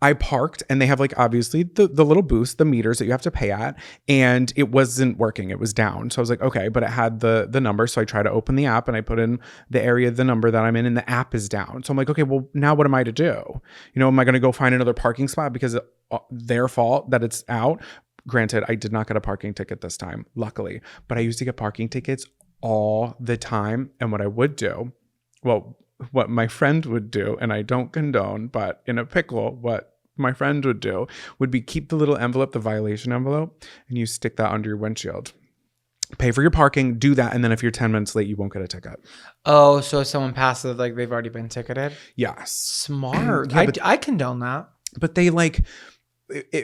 I parked, and they have like obviously the little booths, the meters that you have to pay at, and it wasn't working. It was down. So I was like, okay, but it had the number. So I try to open the app, and I put in the area, the number that I'm in, and the app is down. So I'm like, okay, well now what am I to do? You know, am I going to go find another parking spot because it's their fault that it's out? Granted, I did not get a parking ticket this time, luckily, but I used to get parking tickets all the time. And what I would do, what my friend would do, and I don't condone, but in a pickle, what my friend would do would be keep the little envelope, the violation envelope, and you stick that under your windshield. Pay for your parking, do that, and then if you're 10 minutes late, you won't get a ticket. Oh, so if someone passes, like they've already been ticketed? Yes. Smart. Yeah, I condone that. But they like...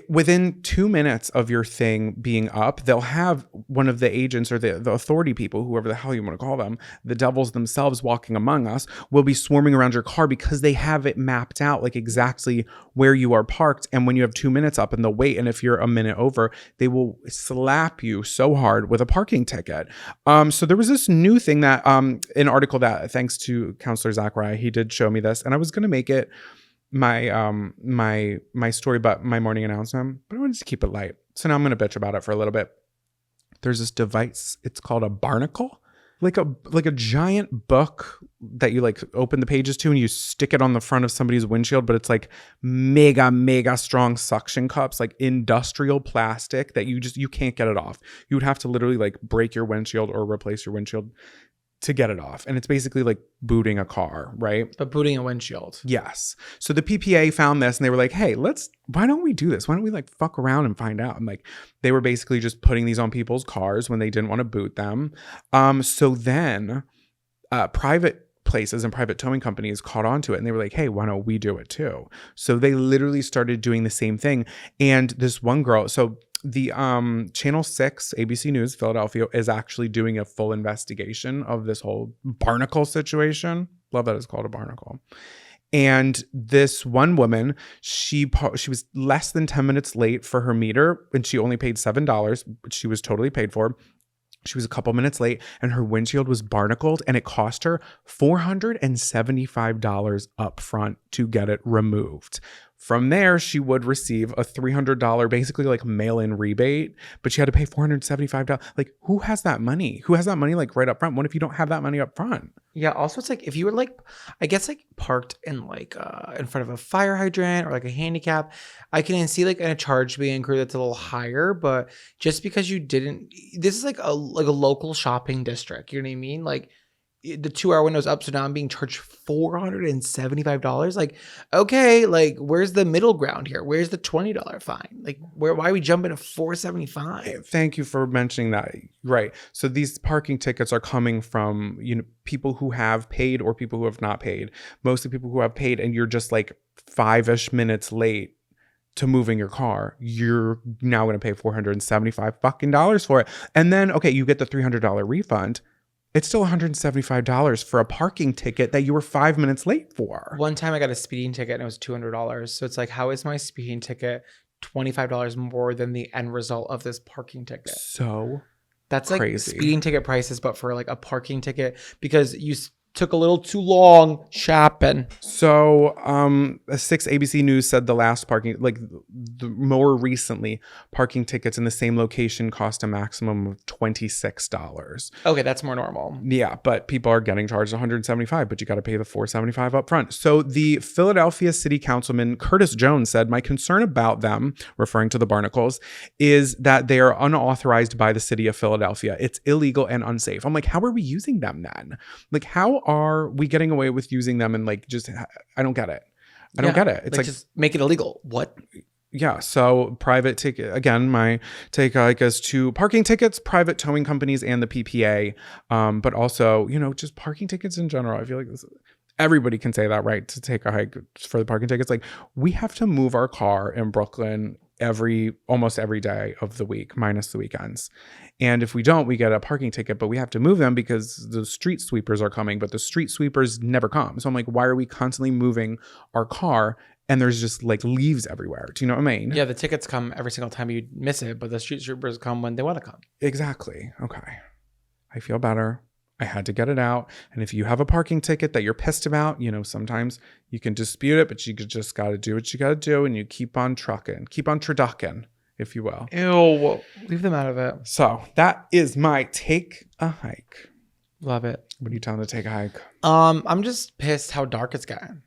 within 2 minutes of your thing being up, they'll have one of the agents or the authority people, whoever the hell you want to call them, the devils themselves walking among us, will be swarming around your car because they have it mapped out like exactly where you are parked. And when you have 2 minutes up and they'll wait, and if you're a minute over, they will slap you so hard with a parking ticket. So there was this new thing that an article that, thanks to Counselor Zachariah, he did show me this, and I was going to make it my story, but my morning announcement, but I wanted to keep it light. So now I'm going to bitch about it for a little bit. There's this device. It's called a barnacle, like a giant book that you like open the pages to, and you stick it on the front of somebody's windshield, but it's like mega strong suction cups, like industrial plastic that you can't get it off. You would have to literally like break your windshield or replace your windshield to get it off. And it's basically like booting a car, right? But booting a windshield. Yes. So the PPA found this, and they were like, hey, why don't we do this? Why don't we like fuck around and find out? And like, they were basically just putting these on people's cars when they didn't want to boot them. So then private places and private towing companies caught on to it, and they were like, hey, why don't we do it too? So they literally started doing the same thing. And this one girl, so the Channel 6, ABC News, Philadelphia, is actually doing a full investigation of this whole barnacle situation. Love that it's called a barnacle. And this one woman, she was less than 10 minutes late for her meter, and she only paid $7, which she was totally paid for. She was a couple minutes late, and her windshield was barnacled, and it cost her $475 up front to get it removed. From there, she would receive a $300, basically like mail-in rebate, but she had to pay $475. Like, who has that money? Who has that money like right up front? What if you don't have that money up front? Yeah. Also, it's like if you were like, I guess like parked in like in front of a fire hydrant or like a handicap, I can see like a charge being incurred that's a little higher. But just because you didn't, this is like a local shopping district. You know what I mean? Like, the 2-hour window's up, so now I'm being charged $475. Like, okay, like where's the middle ground here? Where's the $20 fine? Like, why are we jumping to $475? Thank you for mentioning that. Right. So these parking tickets are coming from, people who have paid or people who have not paid. Mostly people who have paid, and you're just like 5-ish minutes late to moving your car. You're now going to pay $475 fucking dollars for it. And then, okay, you get the $300 refund. It's still $175 for a parking ticket that you were 5 minutes late for. One time I got a speeding ticket and it was $200. So it's like, how is my speeding ticket $25 more than the end result of this parking ticket? So that's crazy. Like speeding ticket prices, but for like a parking ticket because you took a little too long shopping. So 6 ABC News said the last parking, like more recently, parking tickets in the same location cost a maximum of $26. Okay, that's more normal. Yeah, but people are getting charged $175, but you got to pay the $475 up front. So the Philadelphia City Councilman Curtis Jones said, my concern about them, referring to the barnacles, is that they are unauthorized by the city of Philadelphia. It's illegal and unsafe. I'm like, how are we using them then? Like, how are we getting away with using them and like just I don't get it. I don't get it. It's like just make it illegal. What? yeah. So private ticket again. My take I guess to parking tickets, private towing companies, and the PPA. But also just parking tickets in general. I feel like everybody can say that, right? To take a hike for the parking tickets. Like we have to move our car in Brooklyn almost every day of the week, minus the weekends. And if we don't, we get a parking ticket, but we have to move them because the street sweepers are coming, but the street sweepers never come. So I'm like, why are we constantly moving our car? And there's just like leaves everywhere. Do you know what I mean? Yeah, the tickets come every single time you miss it, but the street sweepers come when they want to come. Exactly. Okay. I feel better. I had to get it out. And if you have a parking ticket that you're pissed about, sometimes you can dispute it, but you just got to do what you got to do. And you keep on trucking, keep on traducking, if you will. Ew. Leave them out of it. So that is my take a hike. Love it. What are you telling to take a hike? I'm just pissed how dark it's gotten.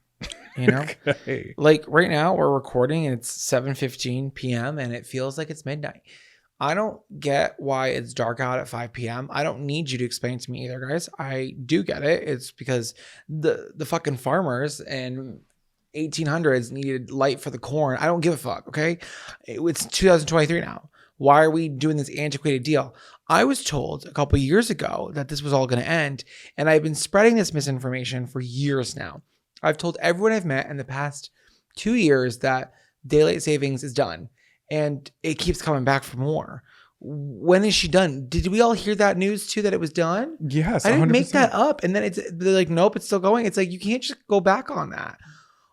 Okay. Like right now we're recording and it's 7:15 p.m. and it feels like it's midnight. I don't get why it's dark out at 5 p.m. I don't need you to explain to me either, guys. I do get it. It's because the fucking farmers in 1800s needed light for the corn. I don't give a fuck, okay? It's 2023 now. Why are we doing this antiquated deal? I was told a couple years ago that this was all going to end, and I've been spreading this misinformation for years now. I've told everyone I've met in the past 2 years that daylight savings is done. And it keeps coming back for more. When is she done? Did we all hear that news too, that it was done? Yes. I didn't 100%. make that up. And then they're like, nope, it's still going. It's like, you can't just go back on that.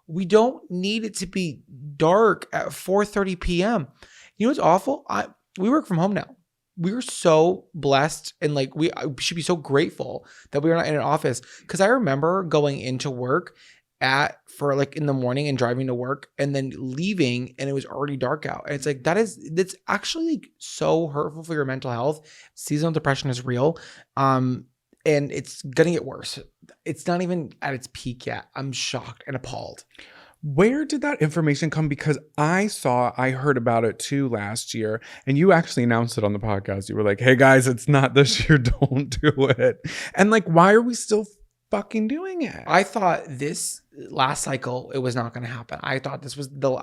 We don't need it to be dark at 4:30 p.m. You know what's awful? We work from home now. We're so blessed and like we should be so grateful that we're not in an office. Because I remember going into work for like in the morning and driving to work and then leaving and it was already dark out. And it's like that's actually like so hurtful for your mental health. Seasonal depression is real. And it's gonna get worse. It's not even at its peak yet. I'm shocked and appalled. Where did that information come? Because I heard about it too last year, and you actually announced it on the podcast. You were like, hey guys, it's not this year, don't do it. And like, why are we still fucking doing it? I thought this last cycle, it was not going to happen. I thought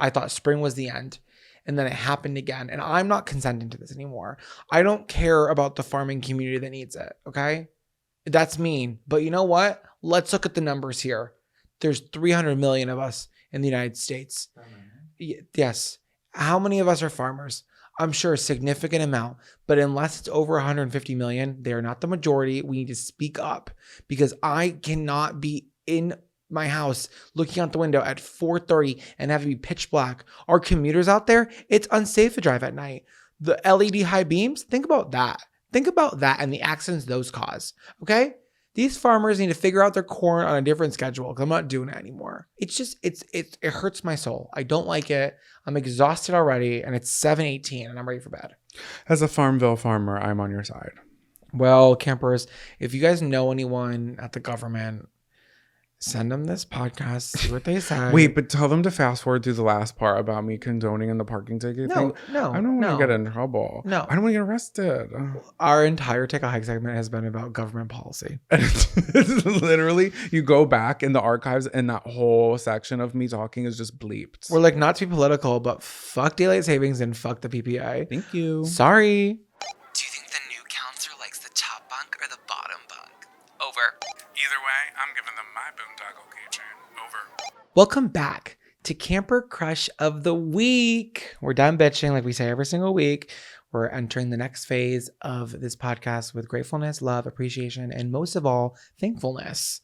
I thought spring was the end, and then it happened again. And I'm not consenting to this anymore. I don't care about the farming community that needs it. Okay. That's mean. But you know what? Let's look at the numbers here. There's 300 million of us in the United States. Yes. How many of us are farmers? I'm sure a significant amount, but unless it's over 150 million, they are not the majority. We need to speak up because I cannot be in my house looking out the window at 4:30 and have it be pitch black. Our commuters out there, it's unsafe to drive at night. The LED high beams, think about that. Think about that and the accidents those cause. Okay? These farmers need to figure out their corn on a different schedule because I'm not doing it anymore. It's just, it hurts my soul. I don't like it. I'm exhausted already and it's 7:18 and I'm ready for bed. As a Farmville farmer, I'm on your side. Well, campers, if you guys know anyone at the government, send them this podcast, see what they say. Wait, but tell them to fast forward through the last part about me condoning in the parking ticket thing. No. I don't want to get in trouble. No. I don't want to get arrested. Our entire Take a Hike segment has been about government policy. It's literally, you go back in the archives and that whole section of me talking is just bleeped. We're like, not to be political, but fuck daylight savings and fuck the PPA. Thank you. Sorry. Do you think the new counselor likes the top bunk or the bottom bunk? Over. Either way, I'm giving them my boondoggle keychain. Over. Welcome back to Camper Crush of the Week. We're done bitching like we say every single week. We're entering the next phase of this podcast with gratefulness, love, appreciation, and most of all, thankfulness.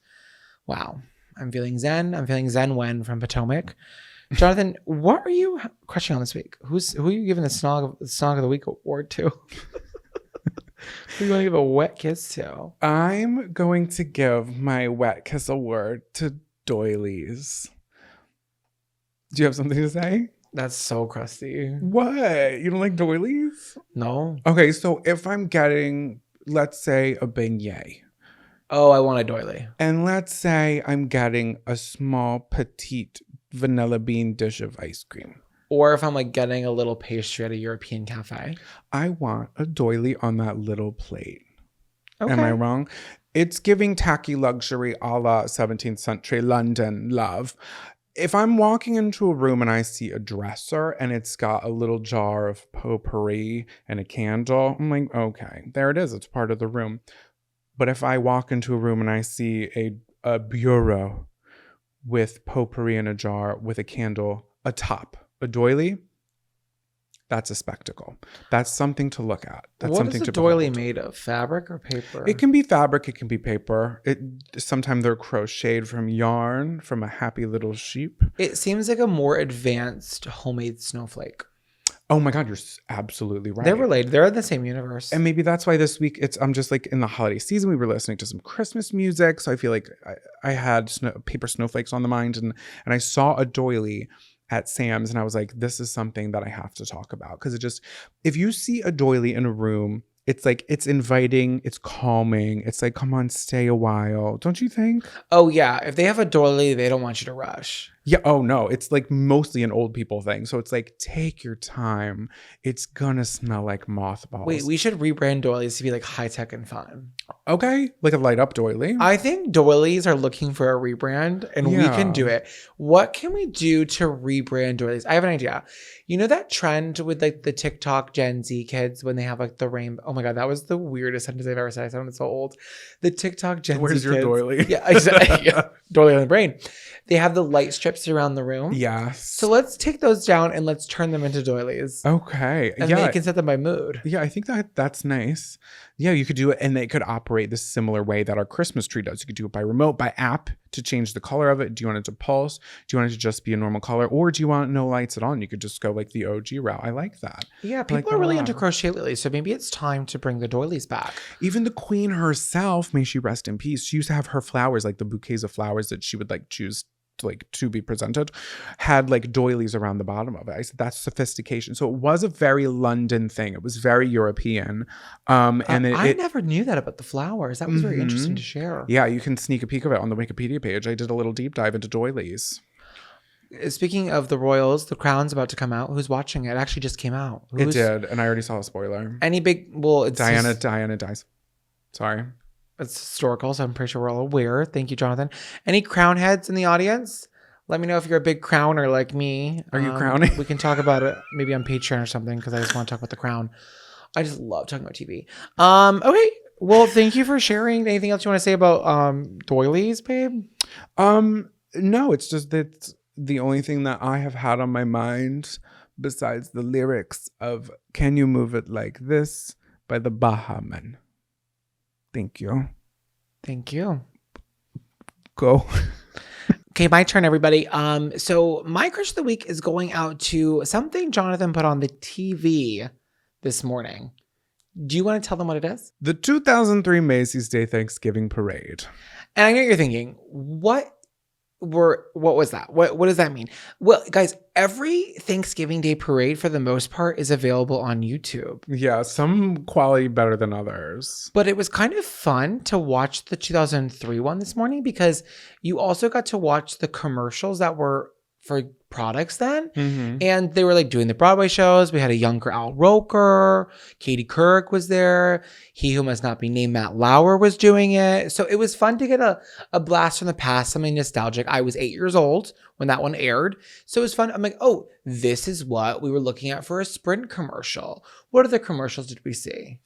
Wow. I'm feeling zen. I'm feeling Zen Wen from Potomac. Jonathan, what are you crushing on this week? Who are you giving the Snog of the Week award to? Who are you going to give a wet kiss to? I'm going to give my wet kiss award to doilies. Do you have something to say? That's so crusty. What? You don't like doilies? No. Okay, so if I'm getting, let's say, a beignet. Oh, I want a doily. And let's say I'm getting a small, petite vanilla bean dish of ice cream. Or if I'm like getting a little pastry at a European cafe. I want a doily on that little plate. Okay. Am I wrong? It's giving tacky luxury a la 17th century London, love. If I'm walking into a room and I see a dresser and it's got a little jar of potpourri and a candle, I'm like, okay, there it is. It's part of the room. But if I walk into a room and I see a bureau with potpourri in a jar with a candle atop, a doily, that's a spectacle. That's something to look at. That's What something is a to doily behold. made of? Fabric or paper? It can be fabric, it can be paper. Sometimes they're crocheted from yarn, from a happy little sheep. It seems like a more advanced homemade snowflake. Oh my God, you're absolutely right. They're related. They're in the same universe. And maybe that's why this week I'm just like in the holiday season. We were listening to some Christmas music, so I feel like I had paper snowflakes on the mind, and I saw a doily at Sam's, and I was like, this is something that I have to talk about, because if you see a doily in a room, it's like, it's inviting, it's calming, it's like, come on, stay a while, don't you think? Oh yeah, if they have a doily, they don't want you to rush. Yeah. Oh no, it's like mostly an old people thing. So it's like, take your time. It's gonna smell like mothballs. Wait, we should rebrand doilies to be like high tech and fun. Okay, like a light up doily. I think doilies are looking for a rebrand, and we can Yeah. do it. What can we do to rebrand doilies? I have an idea. You know that trend with like the TikTok Gen Z kids when they have like the rainbow? Oh my God, that was the weirdest sentence I've ever said. I sounded so old. The TikTok Gen Where's Z your kids. doily? Yeah, exactly. Yeah. Doily on the brain. They have the light strips around the room. Yes. So let's take those down and let's turn them into doilies. Okay. And Yeah. they can set them by mood. Yeah, I think that's nice. Yeah, you could do it, and they could operate the similar way that our Christmas tree does. You could do it by remote, by app, to change the color of it. Do you want it to pulse? Do you want it to just be a normal color? Or do you want no lights at all? And you could just go like the OG route. I like that. Yeah, like people that are a really lot. into crochet lately, so maybe it's time to bring the doilies back. Even the queen herself, may she rest in peace, she used to have her flowers, like the bouquets of flowers that she would like choose to be presented, had like doilies around the bottom of it. I said, that's sophistication. So it was a very London thing. It was very European. And I never knew that about the flowers. That was very interesting to share. yeah, you can sneak a peek of it on the Wikipedia page. I did a little deep dive into doilies. Speaking of the royals, the crown's about to come out. Who's watching it? It actually just came out. It did, and I already saw a spoiler. Any big? Well, it's Diana dies. Sorry. It's historical, so I'm pretty sure we're all aware. Thank you, Jonathan. Any crown heads in the audience? Let me know if you're a big crowner like me. Are you crowning? We can talk about it maybe on Patreon or something, because I just want to talk about the crown. I just love talking about TV. Okay. Well, thank you for sharing. Anything else you want to say about doilies, babe? No, it's just that the only thing that I have had on my mind besides the lyrics of "Can You Move It Like This" by the Bahaman. Thank you. Thank you. Go. Okay, my turn, everybody. So my crush of the week is going out to something Jonathan put on the TV this morning. Do you want to tell them what it is? The 2003 Macy's Day Thanksgiving Parade. And I know you're thinking, what was that? What does that mean? Well, guys, every Thanksgiving Day parade for the most part is available on YouTube. Yeah, some quality better than others. But it was kind of fun to watch the 2003 one this morning, because you also got to watch the commercials that were for products then. Mm-hmm. And they were like doing the Broadway shows. We had a younger Al Roker. Katie Couric was there. He Who Must Not Be Named, Matt Lauer, was doing it. So it was fun to get a blast from the past, something nostalgic. I was 8 years old when that one aired. So it was fun. I'm like, oh, this is what we were looking at for a Sprint commercial. What other commercials did we see?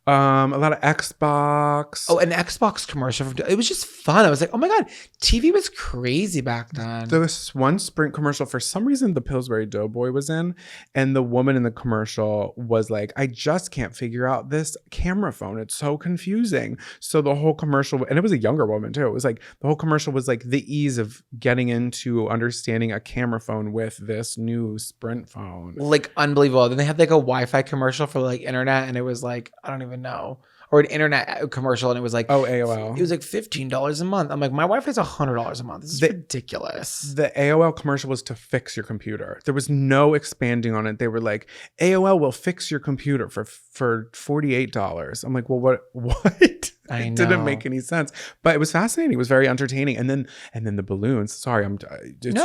A lot of Xbox. Oh, an Xbox commercial. It was just fun. I was like, oh my God, TV was crazy back then. There was one Sprint commercial, for some reason the Pillsbury Doughboy was in, and the woman in the commercial was like, I just can't figure out this camera phone. It's so confusing. So the whole commercial, and it was a younger woman too. It was like, the whole commercial was like the ease of getting into understanding a camera phone with this new Sprint phone. Like unbelievable. Then they had like a Wi-Fi commercial for like internet, and it was like, I don't even know. Or an internet commercial, and it was like, Oh, AOL. It was like $15 a month. I'm like, my Wi-Fi is $100 a month. This is ridiculous. The AOL commercial was to fix your computer. There was no expanding on it. They were like, AOL will fix your computer for $48. I'm like, well, what? I It know. didn't make any sense. But it was fascinating. It was very entertaining. And then the balloons. Sorry, No,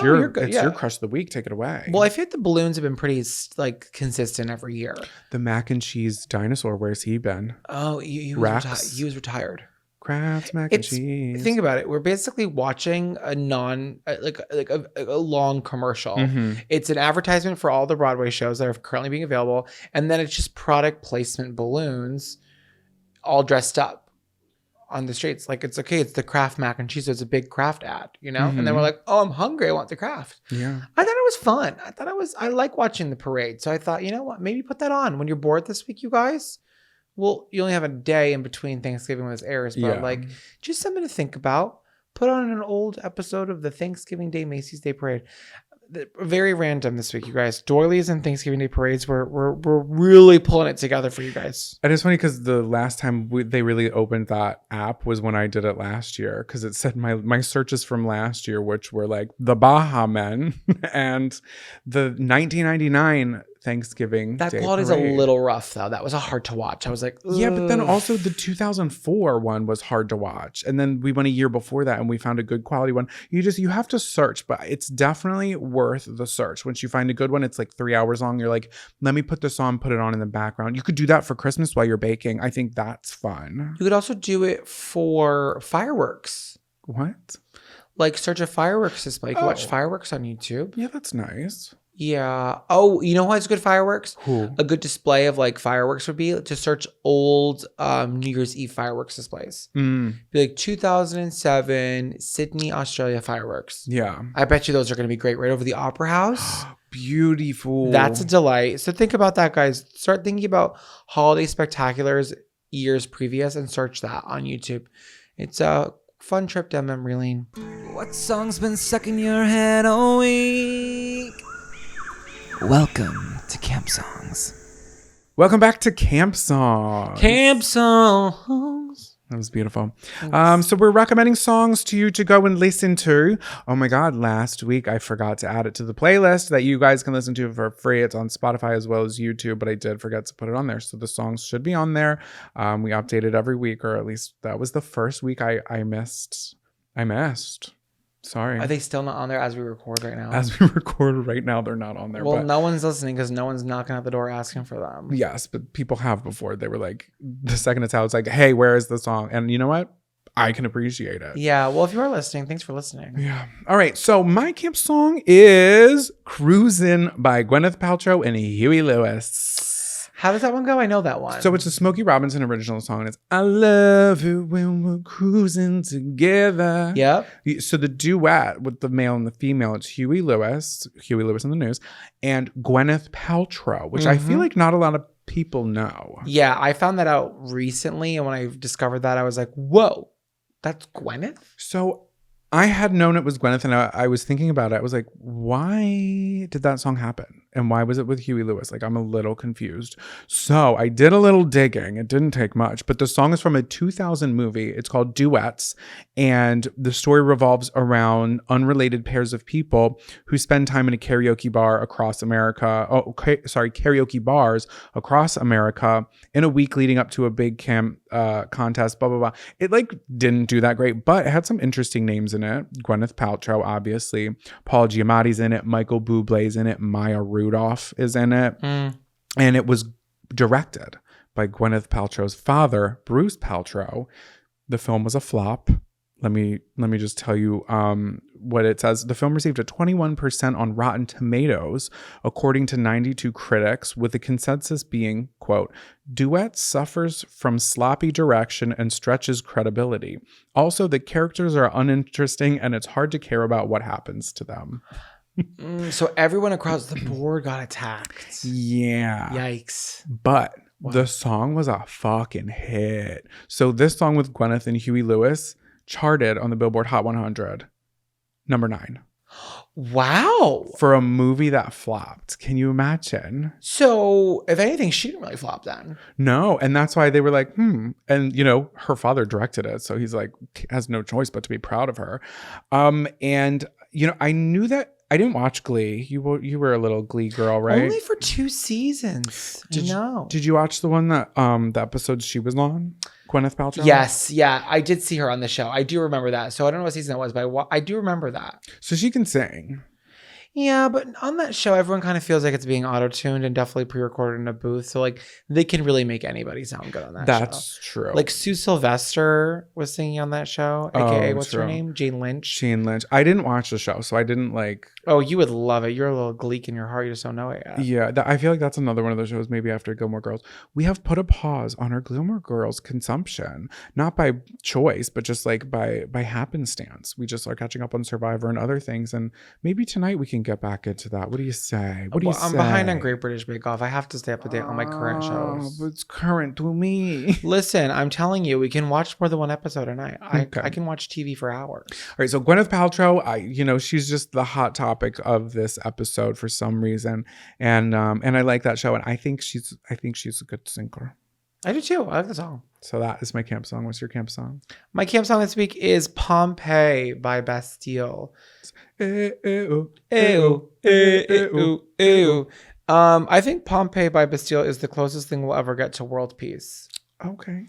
you're good. It's Yeah. your crush of the week. Take it away. Well, I feel like the balloons have been pretty like consistent every year. The mac and cheese dinosaur. Where's he been? Oh, he was Rex. he was retired. Kraft mac and It's cheese. think about it. We're basically watching a a long commercial. Mhm. It's an advertisement for all the Broadway shows that are currently being available, and then it's just product placement balloons, all dressed up on the streets. Like it's okay. It's the Kraft mac and cheese. So it's a big Kraft ad, And then we're Mhm. like, oh, I'm hungry. I want the Kraft. Yeah. I thought it was fun. I like watching the parade. So I thought, you know what? Maybe put that on when you're bored this week, you guys. Well, you only have a day in between Thanksgiving when this airs, but Yeah. just something to think about. Put on an old episode of the Thanksgiving Day Macy's Day Parade. Very random this week, you guys. Doilies and Thanksgiving Day parades. We're really pulling it together for you guys. And it's funny because the last time they really opened that app was when I did it last year, because it said my searches from last year, which were like the Baha Men and the 1999 Thanksgiving That Day quality's Parade. a little rough though. That was hard to watch. I was like, Yeah, but then ugh. also the 2004 one was hard to watch. And then we went a year before that and we found a good quality one. You have to search, but it's definitely worth the search. Once you find a good one, it's like 3 hours long. You're like, let me put this on, put it on in the background. You could do that for Christmas while you're baking. I think that's fun. You could also do it for fireworks. What? Like search a fireworks display. You can watch Oh. fireworks on YouTube. Yeah, that's nice. Yeah. Oh, you know who has good fireworks? Cool. A good display of like fireworks would be to search old New Year's Eve fireworks displays. Mm, Be like 2007 Sydney, Australia fireworks. yeah. I bet you those are going to be great right over the Opera House. Beautiful. That's a delight. So think about that, guys. Start thinking about holiday spectaculars years previous and search that on YouTube. It's a fun trip down memory lane. What song's been stuck in your head all week? Welcome to Camp Songs. Welcome back to Camp Song. Camp songs. That was beautiful. So we're recommending songs to you to go and listen to. Oh my God, last week I forgot to add it to the playlist that you guys can listen to for free. It's on Spotify as well as YouTube, but I did forget to put it on there. So the songs should be on there. We update it every week, or at least that was the first week I missed. Sorry. Are they still not on there as we record right now? As we record right now, they're not on there. Well, but no one's listening because no one's knocking at the door asking for them. yes, but people have before. They were like, the second it's out, it's like, hey, where is the song? And you know what? I can appreciate it. Yeah, well, if you are listening, thanks for listening. Yeah. All right. So my camp song is Cruisin' by Gwyneth Paltrow and Huey Lewis. How does that one go? I know that one. So it's a Smokey Robinson original song. It's I love it when we're cruising together. Yep. So the duet with the male and the female, it's Huey Lewis in the News, and Gwyneth Paltrow, which I feel like not a lot of people know. Yeah, I found that out recently, and when I discovered that, I was like, whoa, that's Gwyneth? So I had known it was Gwyneth, and I was thinking about it. I was like, why did that song happen? And why was it with Huey Lewis? Like, I'm a little confused. So I did a little digging. It didn't take much, but the song is from a 2000 movie. It's called Duets. And the story revolves around unrelated pairs of people who spend time in a karaoke bar across America. Karaoke bars across America in a week leading up to a big camp contest, blah, blah, blah. It like didn't do that great, but it had some interesting names in it. Gwyneth Paltrow, obviously. Paul Giamatti's in it. Michael Bublé's in it. Maya Rudolph is in it. And it was directed by Gwyneth Paltrow's father, Bruce Paltrow. The film was a flop. Let me just tell you what it says. The film received a 21% on Rotten Tomatoes, according to 92 critics, with the consensus being, quote, Duet suffers from sloppy direction and stretches credibility. Also, the characters are uninteresting and it's hard to care about what happens to them. So everyone across the board got attacked. Yeah. Yikes. But the song was a fucking hit. So this song with Gwyneth and Huey Lewis charted on the Billboard Hot 100, number 9. Wow. For a movie that flopped. Can you imagine? So if anything, she didn't really flop then. No. And that's why they were like, And, you know, her father directed it. So he's like, has no choice but to be proud of her. And, you know, I knew that. I didn't watch Glee. You were a little Glee girl, right? Only for 2 seasons. No. Did you watch the one that, the episode she was on? Gwyneth Paltrow? Yes. Yeah. I did see her on the show. I do remember that. So I don't know what season it was, but I do remember that. So she can sing. Yeah, but on that show, everyone kind of feels like it's being auto-tuned and definitely pre-recorded in a booth. So like they can really make anybody sound good on that show. That's true. Like Sue Sylvester was singing on that show, aka Oh, what's her true. name? Jane Lynch. Shane Lynch. I didn't watch the show, so I didn't like. Oh, you would love it. You're a little Gleek in your heart. You just don't know it yet. Yeah, I feel like that's another one of those shows. Maybe after Gilmore Girls, we have put a pause on our Gilmore Girls consumption, not by choice, but just like by happenstance. We just are catching up on Survivor and other things, and maybe tonight we can get back into that. What do you say? What do you say? I'm behind on Great British Bake Off. I have to stay up to date on my current shows. But it's current to me. Listen, I'm telling you, we can watch more than one episode a night. Okay. I can watch TV for hours. All right, so Gwyneth Paltrow, she's just the hot topic of this episode for some reason, and I like that show, and I think she's a good singer. I do too. I like the song. So that is my camp song. What's your camp song? My camp song this week is Pompeii by Bastille. Ew. I think Pompeii by Bastille is the closest thing we'll ever get to world peace. Okay.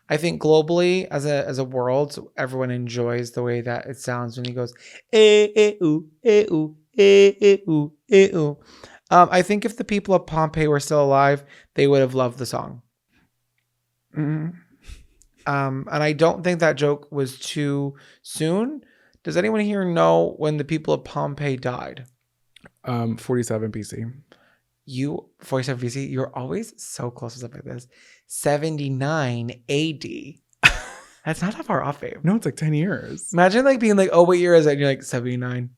I think globally, as a world, everyone enjoys the way that it sounds when he goes, I think if the people of Pompeii were still alive, they would have loved the song. Mm. And I don't think that joke was too soon. Does anyone here know when the people of Pompeii died? 47 BC. You, 47 BC, you're always so close to stuff like this. 79 AD. That's not that far off, babe. No, it's like 10 years. Imagine like being like, oh, what year is it? And you're like, 79.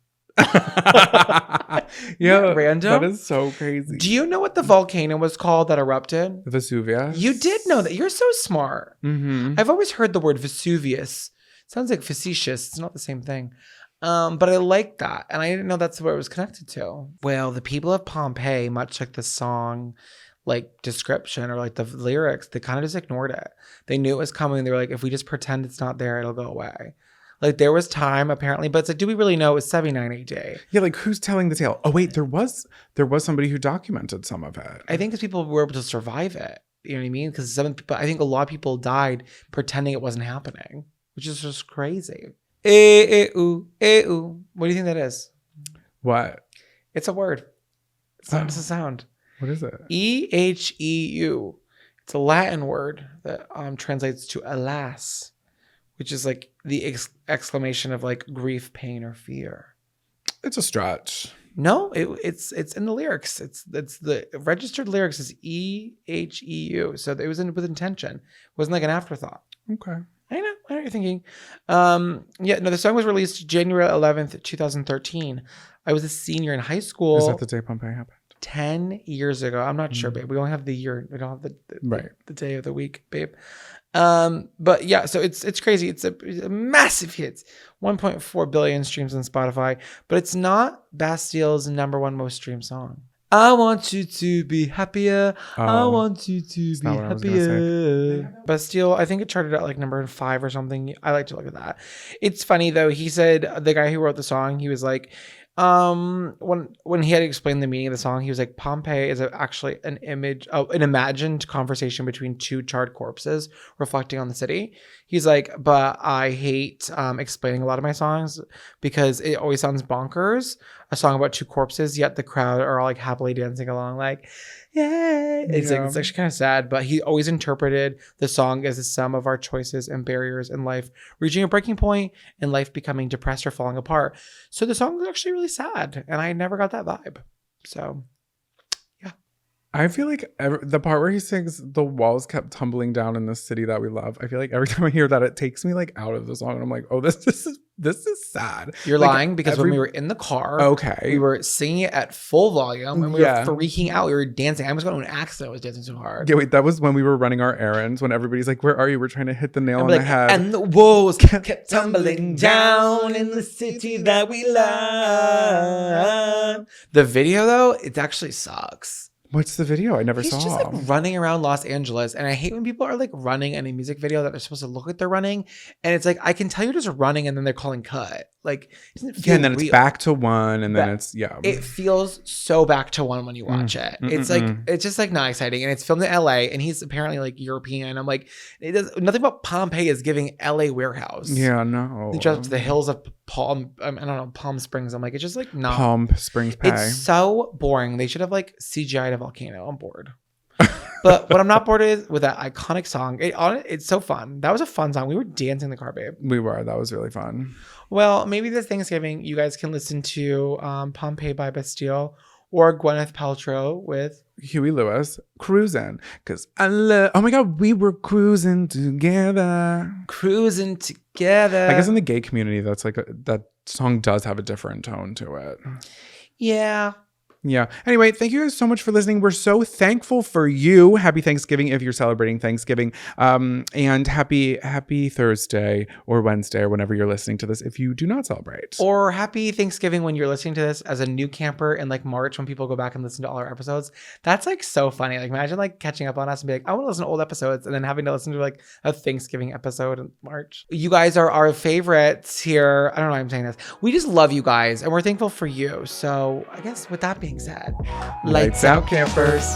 Yeah, Random? that is so crazy. Do you know what the volcano was called that erupted? Vesuvius. You did know that. You're so smart. Mm-hmm. I've always heard the word Vesuvius. Sounds like facetious. It's not the same thing. But I like that. And I didn't know that's where it was connected to. Well, the people of Pompeii, much like the song like description or like the lyrics, they kind of just ignored it. They knew it was coming. They were like, if we just pretend it's not there, it'll go away. Like there was time apparently, but it's like, do we really know it was 79 AD? Yeah, like who's telling the tale? Oh wait, there was somebody who documented some of it. I think because people were able to survive it. You know what I mean? Because I think a lot of people died pretending it wasn't happening, which is just crazy. What do you think that is? What? It's a word. It's not just a sound. What is it? EHEU. It's a Latin word that translates to alas, which is like the exclamation of like grief, pain, or fear. It's a stretch. No, it's in the lyrics. It's the registered lyrics is EHEU. So it was with intention. It wasn't like an afterthought. Okay. I know what you're thinking. The song was released January 11th, 2013. I was a senior in high school. Is that the day Pompeii happened? 10 years ago. I'm not sure, babe. We only have the year. We don't have the day of the week, babe. But yeah, so it's crazy. It's a massive hit. 1.4 billion streams on Spotify, but it's not Bastille's #1 most streamed song. I want you to be happier. I want you to be not what I was gonna happier. Bastille, I think it charted at like #5 or something. I like to look at that. It's funny though. He said, the guy who wrote the song, he was like, when he had explained the meaning of the song, he was like, Pompeii is actually an imagined conversation between two charred corpses reflecting on the city. He's like, but I hate explaining a lot of my songs because it always sounds bonkers. A song about two corpses, yet the crowd are all like happily dancing along, like, yay. It's actually kind of sad, but he always interpreted the song as the sum of our choices and barriers in life reaching a breaking point and life becoming depressed or falling apart. So the song is actually really sad, and I never got that vibe. So I feel like the part where he sings the walls kept tumbling down in the city that we love, I feel like every time I hear that, it takes me like out of the song and I'm like, oh, this is sad. You're like, lying because when we were in the car, okay, we were singing it at full volume and we Yeah. were freaking out. We were dancing. I almost got into an accident. I was dancing so hard. Yeah, wait, that was when we were running our errands when everyevery's like, where are you? We're trying to hit the nail on the head. And the walls kept tumbling down in the city that we love. The video though, it actually sucks. What's the video? I never He's saw. just like running around Los Angeles. And I hate when people are like running in a music video that are supposed to look like they're running. And it's like, I can tell you're just running and then they're calling cut. like it doesn't feel Yeah, and then it's real. back to one, and then But it's It feels so back to one when you watch it. It's like it's just like not exciting, and it's filmed in LA, and he's apparently like European. I'm like, it does nothing about Pompeii is giving LA warehouse. Yeah, no. They drive to the hills of Palm. I don't know, Palm Springs. I'm like, it's just like not. Palm Springs Pay. It's so boring. They should have like CGI'd a volcano. I'm bored. But what I'm not bored is with that iconic song. It's so fun. That was a fun song. We were dancing in the car, babe. We were. That was really fun. Well, maybe this Thanksgiving you guys can listen to Pompeii by Bastille or Gwyneth Paltrow with Huey Lewis, Cruising. Because I love, oh my God, we were cruising together. Cruising Together. I guess in the gay community, that's like, that song does have a different tone to it. Yeah. Yeah. Anyway, thank you guys so much for listening. We're so thankful for you. Happy Thanksgiving if you're celebrating Thanksgiving. And happy Thursday or Wednesday or whenever you're listening to this if you do not celebrate. Or happy Thanksgiving when you're listening to this as a new camper in like March when people go back and listen to all our episodes. That's like so funny. Like imagine like catching up on us and be like, I want to listen to old episodes and then having to listen to like a Thanksgiving episode in March. You guys are our favorites here. I don't know why I'm saying this. We just love you guys and we're thankful for you. So I guess with that being said, lights out, campers.